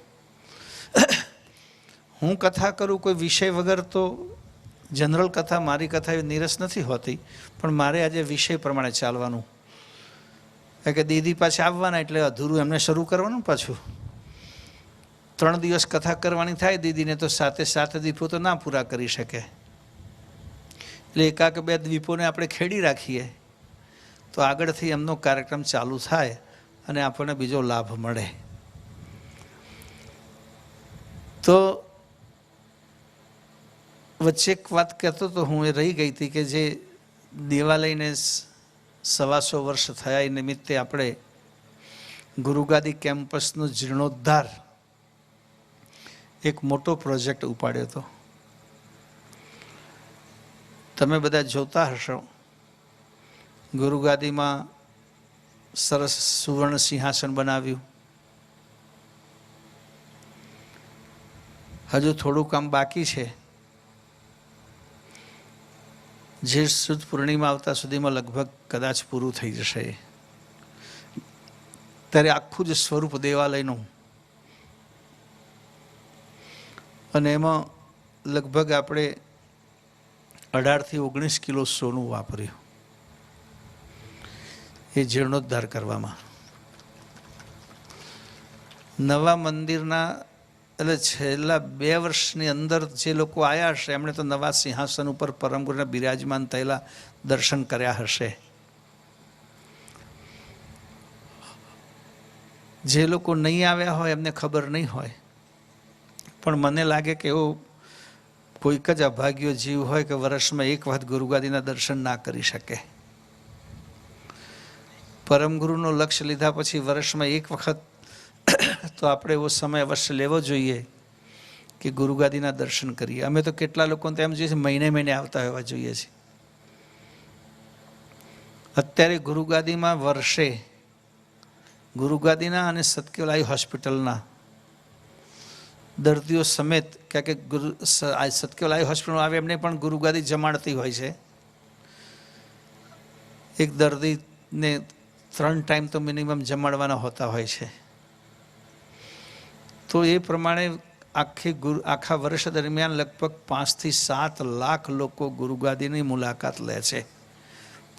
C: હું કથા કરું કોઈ વિષય વગર તો જનરલ કથા, મારી કથા એ નીરસ નથી હોતી, પણ મારે આજે વિષય પ્રમાણે ચાલવાનું. કે દીદી પાછા આવવાના એટલે અધૂરું એમને શરૂ કરવાનું. પાછું 3 દિવસ કથા કરવાની થાય દીદીને તો 7 દીપો તો ના પૂરા કરી શકે. એટલે 1-2 દ્વીપોને આપણે ખેડી રાખીએ તો આગળથી એમનો કાર્યક્રમ ચાલુ થાય અને આપણને બીજો લાભ મળે. તો વચ્ચે એક વાત કહેતો તો હું, એ રહી ગઈ હતી કે જે દેવાલયને 125 વર્ષ થયા એ નિમિત્તે આપણે ગુરુગાદી કેમ્પસનો જીર્ણોદ્ધાર એક મોટો પ્રોજેક્ટ ઉપાડ્યો હતો. તમે બધા જોતા હશો. ગુરુગાદીમાં સરસ સુવર્ણ સિંહાસન બનાવ્યું. હજુ થોડું કામ બાકી છે. જેઠ સુદ પૂર્ણિમા આવતા સુધીમાં લગભગ કદાચ પૂરું થઈ જશે. ત્યારે આખું જ સ્વરૂપ દેવાલયનું, અને એમાં લગભગ આપણે 18 થી 19 કિલો સોનું વાપર્યું એ જીર્ણોદ્ધાર કરવામાં. નવા મંદિરના એટલે છેલ્લા 2 વર્ષની અંદર જે લોકો આવ્યા હશે એમણે તો નવા સિંહાસન ઉપર પરમ ગુરુના બિરાજમાન થયેલા દર્શન કર્યા હશે. જે લોકો નહીં આવ્યા હોય એમને ખબર નહીં હોય, પણ મને લાગે કે એવો કોઈક જ અભાગ્યો જીવ હોય કે વર્ષમાં 1 વખત ગુરુગાદીના દર્શન ના કરી શકે. પરમ ગુરુનો લક્ષ્ય લીધા પછી વર્ષમાં 1 વખત તો આપણે એવો સમય અવશ્ય લેવો જોઈએ કે ગુરુગાદીના દર્શન કરીએ. અમે તો કેટલા લોકોને તો એમ જોઈએ છે મહિને આવતા હોવા જોઈએ છે. અત્યારે ગુરુગાદીમાં વર્ષે ગુરુગાદીના અને સતકેવલાઈ હોસ્પિટલના દર્દીઓ સમેત, કારણ કે સતકેવલાઈ હોસ્પિટલ આવે એમને પણ ગુરુગાદી જમાડતી હોય છે. એક દર્દીને 3 ટાઈમ તો મિનિમમ જમાડવાના હોતા હોય છે. તો એ પ્રમાણે આખા વર્ષ દરમિયાન લગભગ 5 થી 7 લાખ લોકો ગુરુગાદીની મુલાકાત લે છે.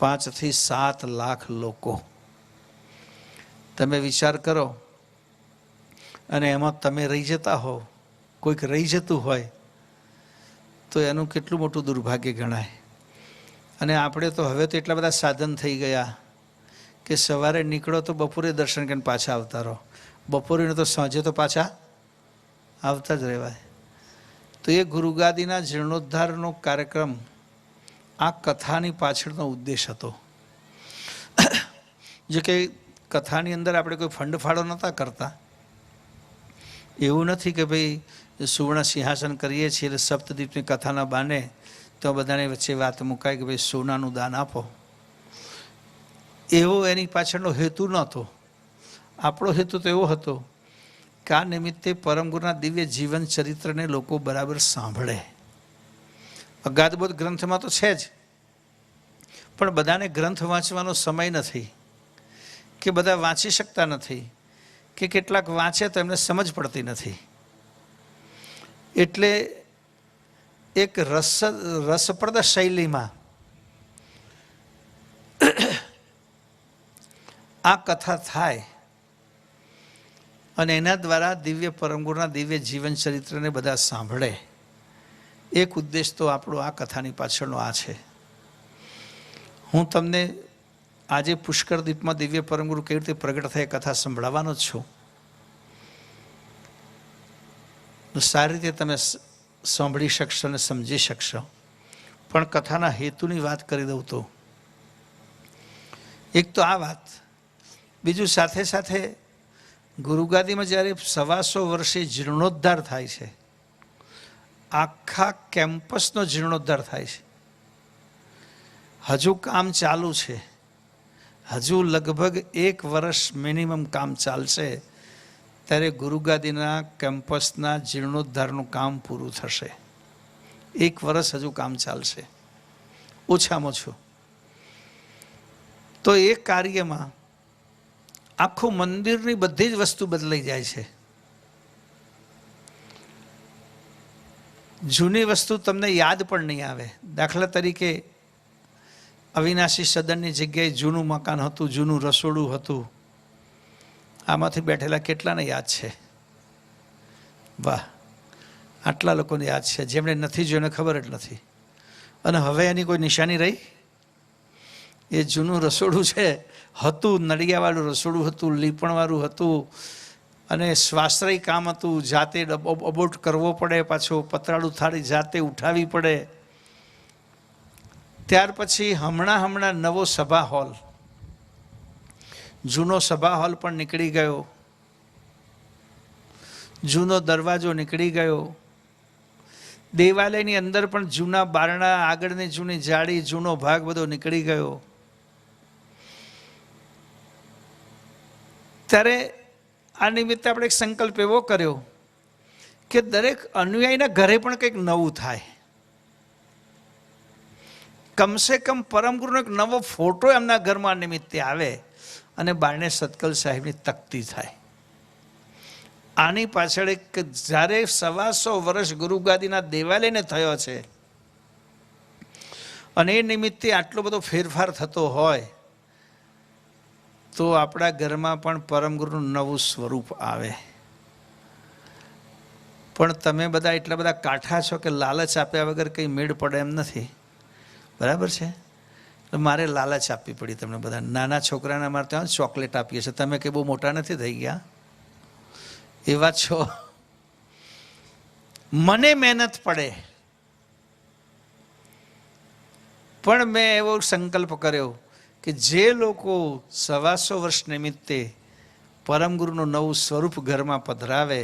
C: 5 થી 7 લાખ લોકો. તમે વિચાર કરો અને એમાં તમે રહી જતા હો, કોઈક રહી જતું હોય તો એનું કેટલું મોટું દુર્ભાગ્ય ગણાય. અને આપણે તો હવે તો એટલા બધા સાધન થઈ ગયા કે સવારે નીકળો તો બપોરે દર્શન કરીને પાછા આવતા રહો, બપોરે તો સાંજે તો પાછા આવતા જ રહેવાય. તો એ ગુરુગાદીના જીર્ણોદ્ધારનો કાર્યક્રમ આ કથાની પાછળનો ઉદ્દેશ હતો. જે કે કથાની અંદર આપણે કોઈ ફંડ ફાળો નહોતા કરતા. એવું નથી કે ભાઈ સુવર્ણ સિંહાસન કરીએ છીએ એટલે સપ્તદીપની કથાના બાને તો બધાને વચ્ચે વાત મુકાય કે ભાઈ સોનાનું દાન આપો, એવો એની પાછળનો હેતુ નહોતો. આપણો હેતુ તો એવો હતો કે આ નિમિત્તે પરમગુરુના દિવ્ય જીવન ચરિત્રને લોકો બરાબર સાંભળે. અગાધબોધ ગ્રંથમાં તો છે જ, પણ બધાને ગ્રંથ વાંચવાનો સમય નથી, કે બધા વાંચી શકતા નથી, કે કેટલાક વાંચે તો એમને સમજ પડતી નથી. એટલે એક રસપ્રદ શૈલીમાં આ કથા થાય અને એના દ્વારા દિવ્ય પરમગુરુના દિવ્ય જીવન ચરિત્રને બધા સાંભળે. એક ઉદ્દેશ તો આપણો આ કથાની પાછળનો આ છે. હું તમને આજે પુષ્કરદીપમાં દિવ્ય પરમગુરુ કેવી રીતે પ્રગટ થાય કથા સંભળાવવાનો જ છું. સારી રીતે તમે સાંભળી શકશો અને સમજી શકશો. પણ કથાના હેતુની વાત કરી દઉં તો એક તો આ વાત, બીજું સાથે સાથે ગુરુગાદીમાં જ્યારે 125 વર્ષે જીર્ણોદ્ધાર થાય છે, આખા કેમ્પસનો જીર્ણોદ્ધાર થાય છે. હજુ કામ ચાલુ છે, હજુ લગભગ 1 વર્ષ મિનિમમ કામ ચાલશે, ત્યારે ગુરુગાદીના કેમ્પસના જીર્ણોદ્ધારનું કામ પૂરું થશે. 1 વર્ષ હજુ કામ ચાલશે ઓછામાં ઓછું. તો એ કાર્યમાં આખું મંદિરની બધી જ વસ્તુ બદલાઈ જાય છે. જૂની વસ્તુ તમને યાદ પણ નહીં આવે. દાખલા તરીકે અવિનાશી સદનની જગ્યાએ જૂનું મકાન હતું, જૂનું રસોડું હતું. આમાંથી બેઠેલા કેટલાને યાદ છે? વાહ, આટલા લોકોને યાદ છે. જેમણે નથી જોઈને ખબર જ નથી. અને હવે એની કોઈ નિશાની રહી? એ જૂનું રસોડું છે, હતું નળિયાવાળું રસોડું હતું, લીપણવાળું હતું, અને સ્વાશ્રય કામ હતું. જાતે અબોટ કરવો પડે, પાછો પતરાળું થાળી જાતે ઉઠાવવી પડે. ત્યાર પછી હમણાં નવો સભા હોલ, જૂનો સભા હોલ પણ નીકળી ગયો, જૂનો દરવાજો નીકળી ગયો. દેવાલયની અંદર પણ જૂના બારણા, આગળની જૂની જાળી, જૂનો ભાગ બધો નીકળી ગયો. ત્યારે આ નિમિત્તે આપણે એક સંકલ્પ એવો કર્યો કે દરેક અનુયાયીના ઘરે પણ કંઈક નવું થાય. કમસે કમ પરમગુરુનો એક નવો ફોટો એમના ઘરમાં નિમિત્તે આવે અને બારણે સતકલ સાહેબની તકતી થાય. આની પાછળ એક જ્યારે 125 વર્ષ ગુરુગાદીના દેવાલયને થયો છે અને એ નિમિત્તે આટલો બધો ફેરફાર થતો હોય તો આપણા ઘરમાં પણ પરમગુરુનું નવું સ્વરૂપ આવે. પણ તમે બધા એટલા બધા કાઠા છો કે લાલચ આપ્યા વગર કંઈ મેળ પડે એમ નથી. બરાબર છે? તો મારે લાલચ આપવી પડી તમને બધા. નાના છોકરાને અમારે ત્યાં ચોકલેટ આપીએ છીએ. તમે કંઈ બહુ મોટા નથી થઈ ગયા, એવા છો. મને મહેનત પડે, પણ મેં એવો સંકલ્પ કર્યો કે જે લોકો 125 વર્ષ નિમિત્તે પરમગુરુનું નવું સ્વરૂપ ઘરમાં પધરાવે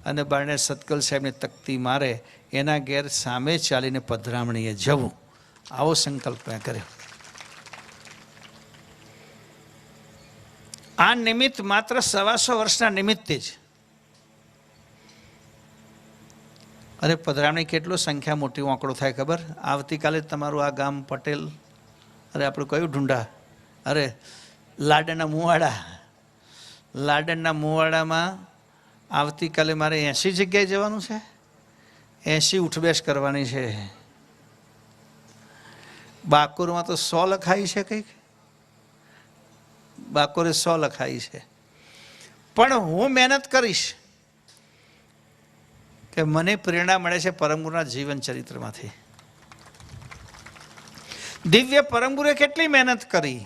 C: અને બારણે સતકલ સાહેબને તકતી મારે, એના ઘેર સામે ચાલીને પધરામણીએ જવું, આવો સંકલ્પ મેં કર્યો. આ નિમિત્ત માત્ર 125 વર્ષના નિમિત્તે જ. અરે પધરામણી કેટલો સંખ્યા મોટી આંકડો થાય ખબર? આવતીકાલે તમારું આ ગામ પટેલ, અરે આપણું કયું ઢુંઢા, અરે લાડનના મુવાડા, લાડનના મુવાડામાં આવતીકાલે મારે 80 જગ્યાએ જવાનું છે. 80 ઉઠબેસ કરવાની છે. બાકોરમાં તો 100 લખાઈ છે, કંઈક બાકોરે 100 લખાઈ છે. પણ હું મહેનત કરીશ કે મને પ્રેરણા મળે છે પરમગુરુના જીવન ચરિત્રમાંથી. દિવ્ય પરમગુરુએ કેટલી મહેનત કરી.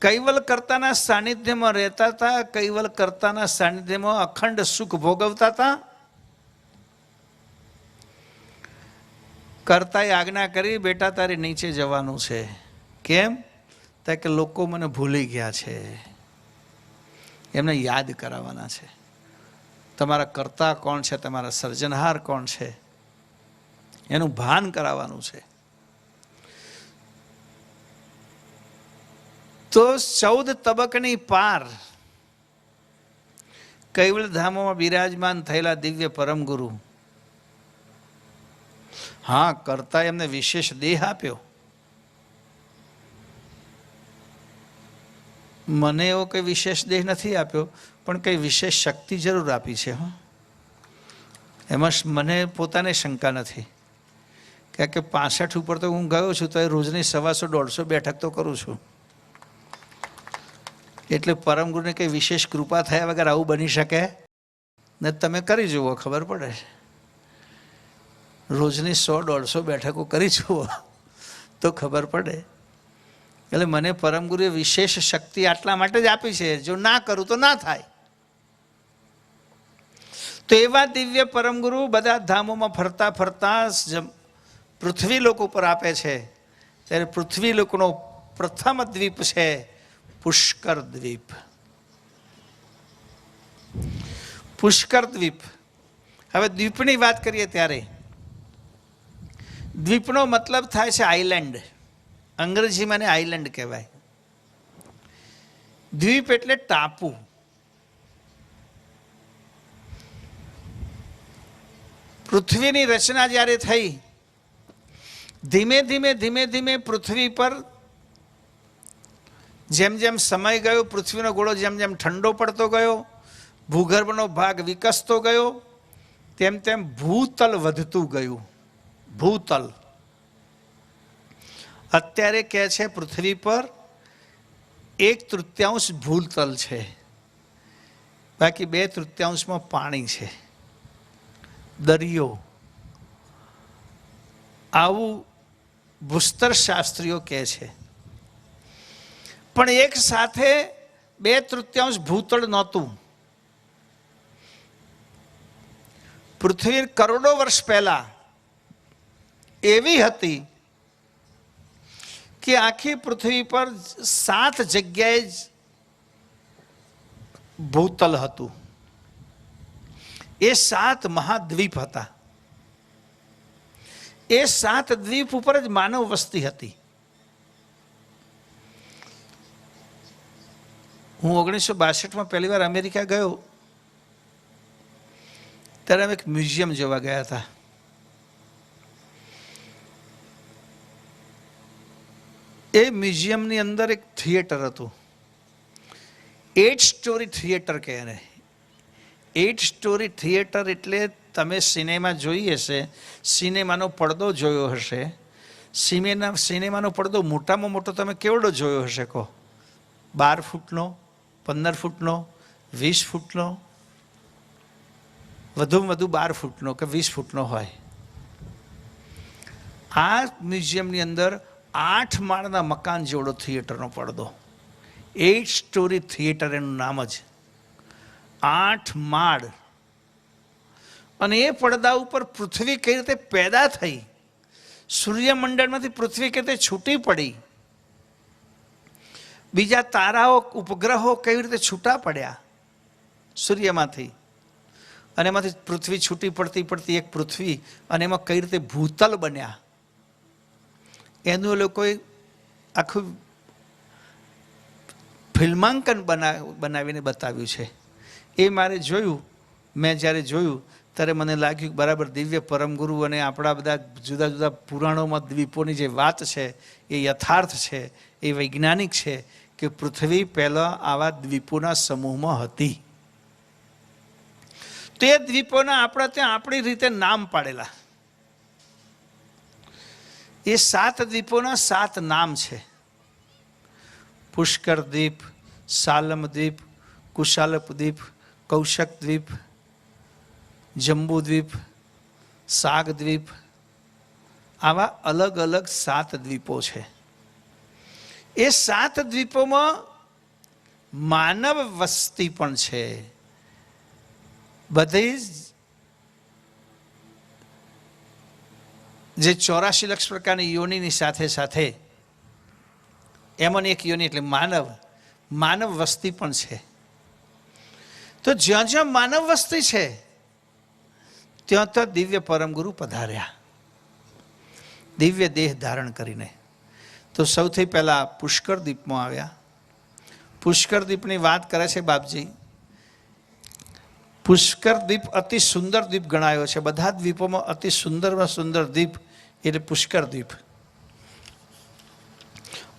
C: કૈવલ કર્તાના સાનિધ્યમાં રહેતા હતા, કૈવલ કર્તાના સાનિધ્યમાં અખંડ સુખ ભોગવતા હતા. કર્તાએ આજ્ઞા કરી, બેટા તારે નીચે જવાનું છે. કેમ? તો કે લોકો મને ભૂલી ગયા છે, એમને યાદ કરાવવાના છે. તમારા કર્તા કોણ છે, તમારા સર્જનહાર કોણ છે, એનું ભાન કરાવવાનું છે. તો 14 તબકની પાર કૈવલ ધામોમાં બિરાજમાન થયેલા દિવ્ય પરમગુરુ, હા, કરતા એમને વિશેષ દેહ આપ્યો. મને એવો કંઈ વિશેષ દેહ નથી આપ્યો, પણ કંઈ વિશેષ શક્તિ જરૂર આપી છે. હા, એમાં મને પોતાને શંકા નથી, કારણ કે 65 ઉપર તો હું ગયો છું, તો એ રોજની 150-150 બેઠક તો કરું છું. એટલે પરમગુરુને કંઈ વિશેષ કૃપા થયા વગર આવું બની શકે ને? તમે કરી જુઓ, ખબર પડે. રોજની 100-150 બેઠકો કરી જુઓ તો ખબર પડે. એટલે મને પરમગુરુએ વિશેષ શક્તિ આટલા માટે જ આપી છે, જો ના કરું તો ના થાય. તો એવા દિવ્ય પરમગુરુ બધા ધામોમાં ફરતા ફરતા પૃથ્વી લોક ઉપર આપે છે. ત્યારે પૃથ્વી લોકનો પ્રથમ દ્વીપ છે પુષ્કર દ્વીપ. પુષ્કર દ્વીપ. હવે દ્વીપની વાત કરીએ ત્યારે દ્વીપનો મતલબ થાય છે આઈલેન્ડ. અંગ્રેજીમાં ને આઈલેન્ડ કહેવાય. દ્વીપ એટલે ટાપુ. પૃથ્વીની રચના જ્યારે થઈ, ધીમે ધીમે પૃથ્વી પર જેમ જેમ સમય ગયો, પૃથ્વીનો ગોળો જેમ જેમ ઠંડો પડતો ગયો, ભૂગર્ભનો ભાગ વિકસતો ગયો, તેમ તેમ ભૂતલ વધતું ગયું. ભૂતલ અત્યારે કહે છે પૃથ્વી પર 1/3 ભૂતલ છે, બાકી 2/3 પાણી છે, દરિયો. આવું ભૂસ્તર શાસ્ત્રીઓ કહે છે. પણ એક સાથે 2/3 ભૂતળ નહોતું. પૃથ્વી કરોડો વર્ષ પહેલા એવી હતી કે આખી પૃથ્વી પર 7 જગ્યાએ જ ભૂતલ હતું. એ 7 મહાદ્વીપ હતા. એ 7 દ્વીપ ઉપર જ માનવ વસ્તી હતી. હું 1962માં પહેલી વાર અમેરિકા ગયો, ત્યારે અમે એક મ્યુઝિયમ જોવા ગયા હતા. એ મ્યુઝિયમની અંદર એક થિયેટર હતું. 8 સ્ટોરી થિયેટર કહે એને. 8 સ્ટોરી થિયેટર એટલે તમે સિનેમા જોઈ હશે, સિનેમાનો પડદો જોયો હશે. સિનેમાનો પડદો મોટામાં મોટો તમે કેવડો જોયો હશે કહો? 12 ફૂટનો, 15 ફૂટનો, 20 ફૂટનો, વધુમાં વધુ 12 ફૂટનો કે 20 ફૂટનો હોય. આ મ્યુઝિયમની અંદર 8 માળના મકાન જેવડો થિયેટરનો પડદો. 8 સ્ટોરી થિયેટર એનું નામ જ. 8 માળ. અને એ પડદા ઉપર પૃથ્વી કઈ રીતે પેદા થઈ, સૂર્યમંડળમાંથી પૃથ્વી કઈ રીતે છૂટી પડી, બીજા તારાઓ ઉપગ્રહો કેવી રીતે છૂટા પડ્યા સૂર્યમાંથી, અને એમાંથી પૃથ્વી છૂટી પડતી એક પૃથ્વી, અને એમાં કઈ રીતે ભૂતલ બન્યા, એનું લોકોએ આખું ફિલ્માંકન બનાવીને બતાવ્યું છે. એ મારે જોયું. મેં જ્યારે જોયું ત્યારે મને લાગ્યું બરાબર દિવ્ય પરમગુરુ અને આપણા બધા જુદા જુદા પુરાણોમાં દ્વીપોની જે વાત છે એ યથાર્થ છે, એ વૈજ્ઞાનિક છે કે પૃથ્વી પહેલાં આવા દ્વીપોના સમૂહમાં હતી. તે દ્વીપોના આપણા ત્યાં આપણી રીતે નામ પાડેલા. એ 7 દ્વીપોના 7 નામ છે. પુષ્કર દ્વીપ, સાલમ દ્વીપ, કુશાલપ દ્વીપ, કૌશક દ્વીપ, જંબુ દ્વીપ, સાગ દ્વીપ, આવા અલગ અલગ 7 દ્વીપો છે. એ 7 દ્વીપોમાં માનવ વસ્તી પણ છે. બધી જે 84 લાખ પ્રકારની યોનિની સાથે સાથે એમાંની એક યોનિ એટલે માનવ વસ્તી પણ છે. તો જ્યાં જ્યાં માનવ વસ્તી છે ત્યાં તો દિવ્ય પરમગુરુ પધાર્યા દિવ્ય દેહ ધારણ કરીને. તો સૌથી પહેલા પુષ્કર દ્વીપમાં આવ્યા. પુષ્કર દ્વીપની વાત કરે છે બાપજી. પુષ્કર દ્વીપ અતિ સુંદર દ્વીપ ગણાયો છે. બધા દ્વીપોમાં અતિ સુંદરમાં સુંદર દ્વીપ એટલે પુષ્કર દ્વીપ.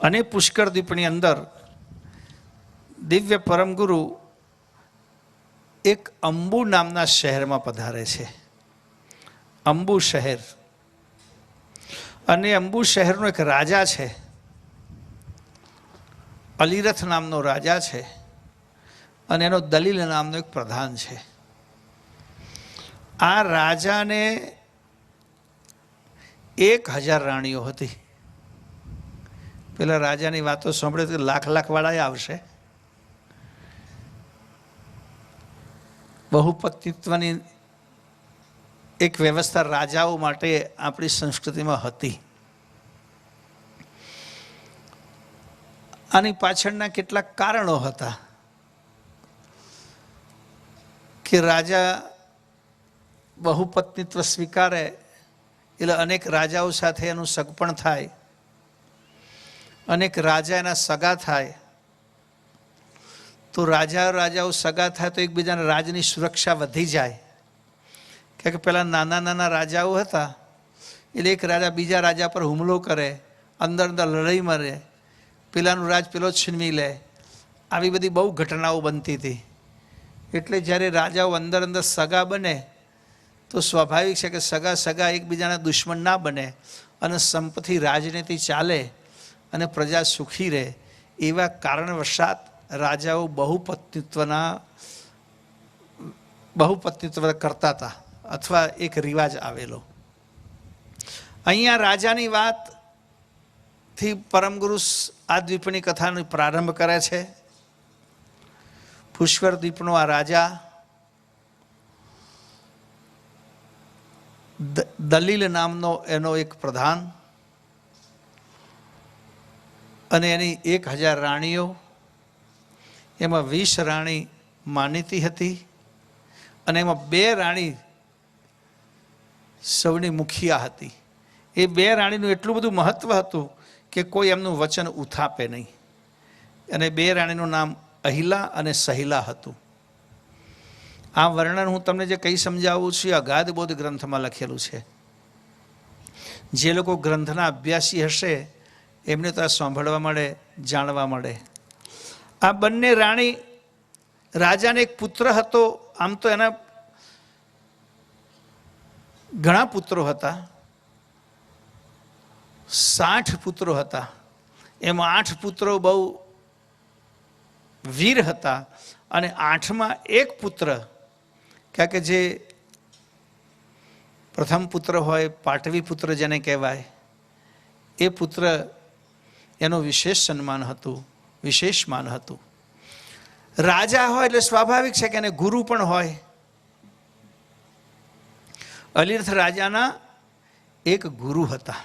C: અને પુષ્કર દ્વીપની અંદર દિવ્ય પરમગુરુ એક અંબુ નામના શહેરમાં પધારે છે. અંબુ શહેર. અને અંબુ શહેરનો એક રાજા છે, અલિરથ નામનો રાજા છે, અને એનો દલીલ નામનો એક પ્રધાન છે. આ રાજાને 1000 રાણીઓ હતી. પેલા રાજાની વાતો સાંભળે તો લાખ વાળા આવશે. બહુપતિત્વની એક વ્યવસ્થા રાજાઓ માટે આપણી સંસ્કૃતિમાં હતી. આની પાછળના કેટલાક કારણો હતા કે રાજા બહુપત્નીત્વ સ્વીકારે એટલે અનેક રાજાઓ સાથે એનું સગપણ થાય, અનેક રાજા એના સગા થાય. તો રાજાઓ સગા થાય તો એકબીજાના રાજની સુરક્ષા વધી જાય. કે પેલા નાના રાજાઓ હતા એટલે એક રાજા બીજા રાજા પર હુમલો કરે, અંદર લડાઈ મરે, પેલાનું રાજ પેલો છીનવી લે. આવી બધી બહુ ઘટનાઓ બનતી હતી. એટલે જ્યારે રાજાઓ અંદર સગા બને તો સ્વાભાવિક છે કે સગા એકબીજાના દુશ્મન ના બને અને સંપત્તિ રાજનીતિ ચાલે અને પ્રજા સુખી રહે. એવા કારણવશાત રાજાઓ બહુપત્નીત્વ કરતા હતા અથવા એક રિવાજ આવેલો. અહીંયા રાજાની વાતથી પરમગુરુ આ દ્વીપની કથાનો પ્રારંભ કરે છે. પુષ્કર દ્વીપનો આ રાજા દલીલ નામનો એનો એક પ્રધાન અને એની 1000 રાણીઓ. એમાં 20 રાણી માનીતી હતી અને એમાં 2 રાણી સૌની મુખિયા હતી. એ 2 રાણીનું એટલું બધું મહત્વ હતું કે કોઈ એમનું વચન ઉથાપે નહીં. અને 2 રાણીનું નામ અહિલા અને સહિલા હતું. આ વર્ણન હું તમને જે કંઈ સમજાવું છું એ અગાધ બોધ ગ્રંથમાં લખેલું છે. જે લોકો ગ્રંથના અભ્યાસી હશે એમને તો આ સાંભળવા મળે, જાણવા મળે. આ બંને રાણી, રાજાને એક પુત્ર હતો. આમ તો એના ઘણા પુત્રો હતા, 60 પુત્રો હતા. એમાં 8 પુત્રો બહુ વીર હતા અને 8માં એક પુત્ર, કારણ કે જે પ્રથમ પુત્ર હોય, પાટવી પુત્ર જેને કહેવાય, એ પુત્ર એનું વિશેષ સન્માન હતું, વિશેષ માન હતું. રાજા હોય એટલે સ્વાભાવિક છે કે એને ગુરુ પણ હોય. અલિરથ રાજાના એક ગુરુ હતા,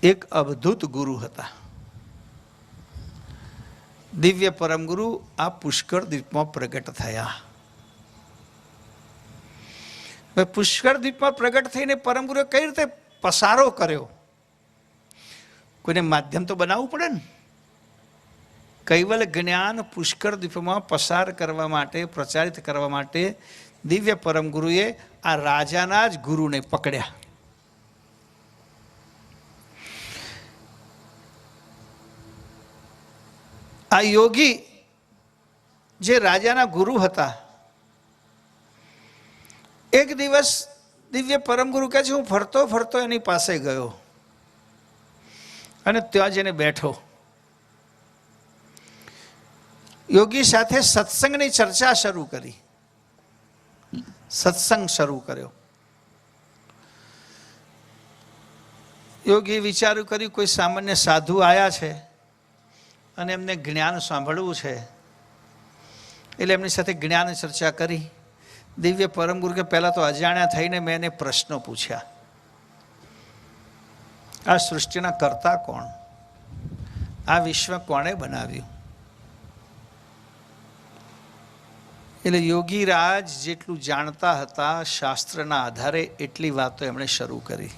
C: એક અવધૂત ગુરુ હતા. દિવ્ય પરમગુરુ આ પુષ્કર દ્વીપમાં પ્રગટ થયા. પુષ્કર દ્વીપમાં પ્રગટ થઈને પરમગુરુએ કઈ રીતે પસારો કર્યો? કોઈને માધ્યમ તો બનાવવું પડે ને. કૈવલ જ્ઞાન પુષ્કર દ્વીપમાં પસાર કરવા માટે, પ્રચારિત કરવા માટે દિવ્ય પરમગુરુએ આ રાજાના જ ગુરુને પકડ્યા. આ યોગી જે રાજાના ગુરુ હતા, એક દિવસ દિવ્ય પરમગુરુ કહે છે હું ફરતો ફરતો એની પાસે ગયો અને ત્યાં જઈને બેઠો. યોગી સાથે સત્સંગની ચર્ચા શરૂ કરી, સત્સંગ શરૂ કર્યો. યોગી વિચાર્યું કર્યું કોઈ સામાન્ય સાધુ આવ્યા છે અને એમને જ્ઞાન સાંભળવું છે, એટલે એમની સાથે જ્ઞાન ચર્ચા કરી. દિવ્ય પરમગુરુ કે પહેલાં તો અજાણ્યા થઈને મેં એને પ્રશ્નો પૂછ્યા, આ સૃષ્ટિના કર્તા કોણ, આ વિશ્વ કોણે બનાવ્યું? એટલે યોગીરાજ જેટલું જાણતા હતા શાસ્ત્રના આધારે એટલી વાતો એમણે શરૂ કરી.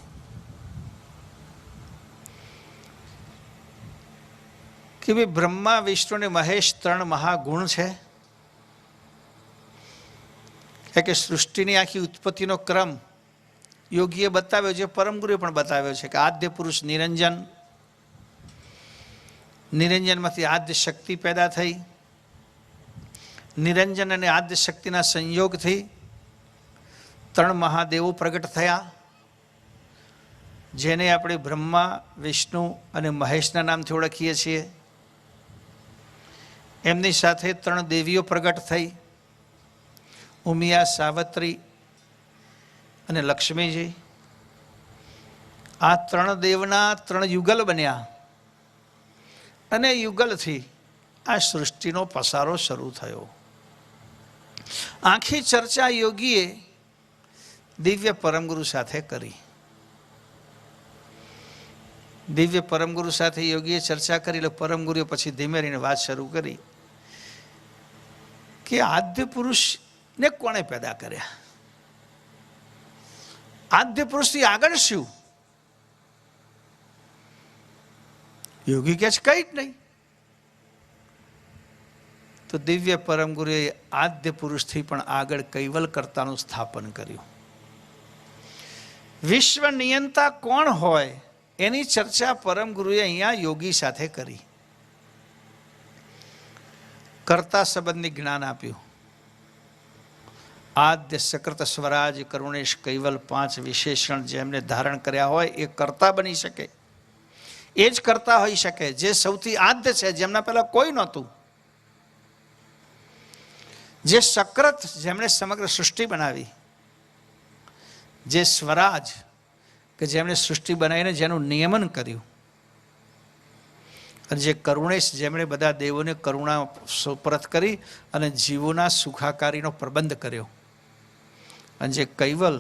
C: કે ભાઈ બ્રહ્મા વિષ્ણુ અને મહેશ 3 મહાગુણ છે કે સૃષ્ટિની આખી ઉત્પત્તિનો ક્રમ યોગીએ બતાવ્યો છે, પરમગુરુએ પણ બતાવ્યો છે કે આદ્ય પુરુષ નિરંજન, નિરંજનમાંથી આદ્ય શક્તિ પેદા થઈ, નિરંજન અને આદ્ય શક્તિના સંયોગથી 3 મહાદેવો પ્રગટ થયા, જેને આપણે બ્રહ્મા વિષ્ણુ અને મહેશના નામથી ઓળખીએ છીએ. એમની સાથે 3 દેવીઓ પ્રગટ થઈ, ઉમિયા, સાવત્રી અને લક્ષ્મીજી. આ 3 દેવના 3 યુગલ બન્યા અને યુગલથી આ સૃષ્ટિનો પસારો શરૂ થયો. આખી ચર્ચા યોગીએ દિવ્ય પરમગુરુ સાથે કરી. દિવ્ય પરમગુરુ સાથે યોગીએ ચર્ચા કરી એટલે પરમગુરુએ પછી ધીમે રહીને વાત શરૂ કરી કે આદ્ય પુરુષને કોણે પેદા કર્યા, આદ્ય પુરુષથી આગળ શું? યોગી કહે છે કંઈ જ નહીં. તો દિવ્ય પરમગુરુએ આદ્ય પુરુષથી પણ આગળ કૈવલ કર્તાનું સ્થાપન કર્યું. વિશ્વ નિયંતા કોણ હોય એની ચર્ચા પરમગુરુએ અહીંયા યોગી સાથે કરી. કર્તા સંબંધી જ્ઞાન આપ્યું. આદ્ય, સકૃત, સ્વરાજ, કરુણેશ, કૈવલ 5 વિશેષણ જેમને ધારણ કર્યા હોય એ કર્તા બની શકે, એ જ કર્તા હોઈ શકે જે સૌથી આદ્ય છે, જેમના પહેલા કોઈ નહોતું. જે સકૃત, જેમણે સમગ્ર સૃષ્ટિ બનાવી. જે સ્વરાજ, કે જેમણે સૃષ્ટિ બનાવીને જેનું નિયમન કર્યું. અને જે કરુણેશ, જેમણે બધા દેવોને કરુણા સુપરત કરી અને જીવોના સુખાકારીનો પ્રબંધ કર્યો. અને જે કૈવલ,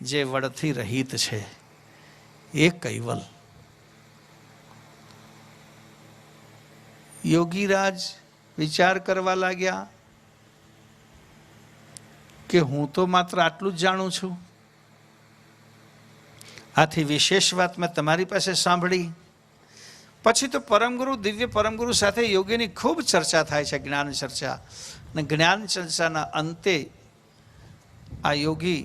C: જે વડથી રહિત છે એ કૈવલ. યોગીરાજ વિચાર કરવા લાગ્યા કે હું તો માત્ર આટલું જ જાણું છું, આથી વિશેષ વાત મેં તમારી પાસે સાંભળી. પછી તો પરમગુરુ, દિવ્ય પરમગુરુ સાથે યોગીની ખૂબ ચર્ચા થાય છે, જ્ઞાન ચર્ચા. અને જ્ઞાન ચર્ચાના અંતે આ યોગી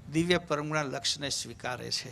C: દિવ્ય પરમગુરુના લક્ષ્યને સ્વીકારે છે.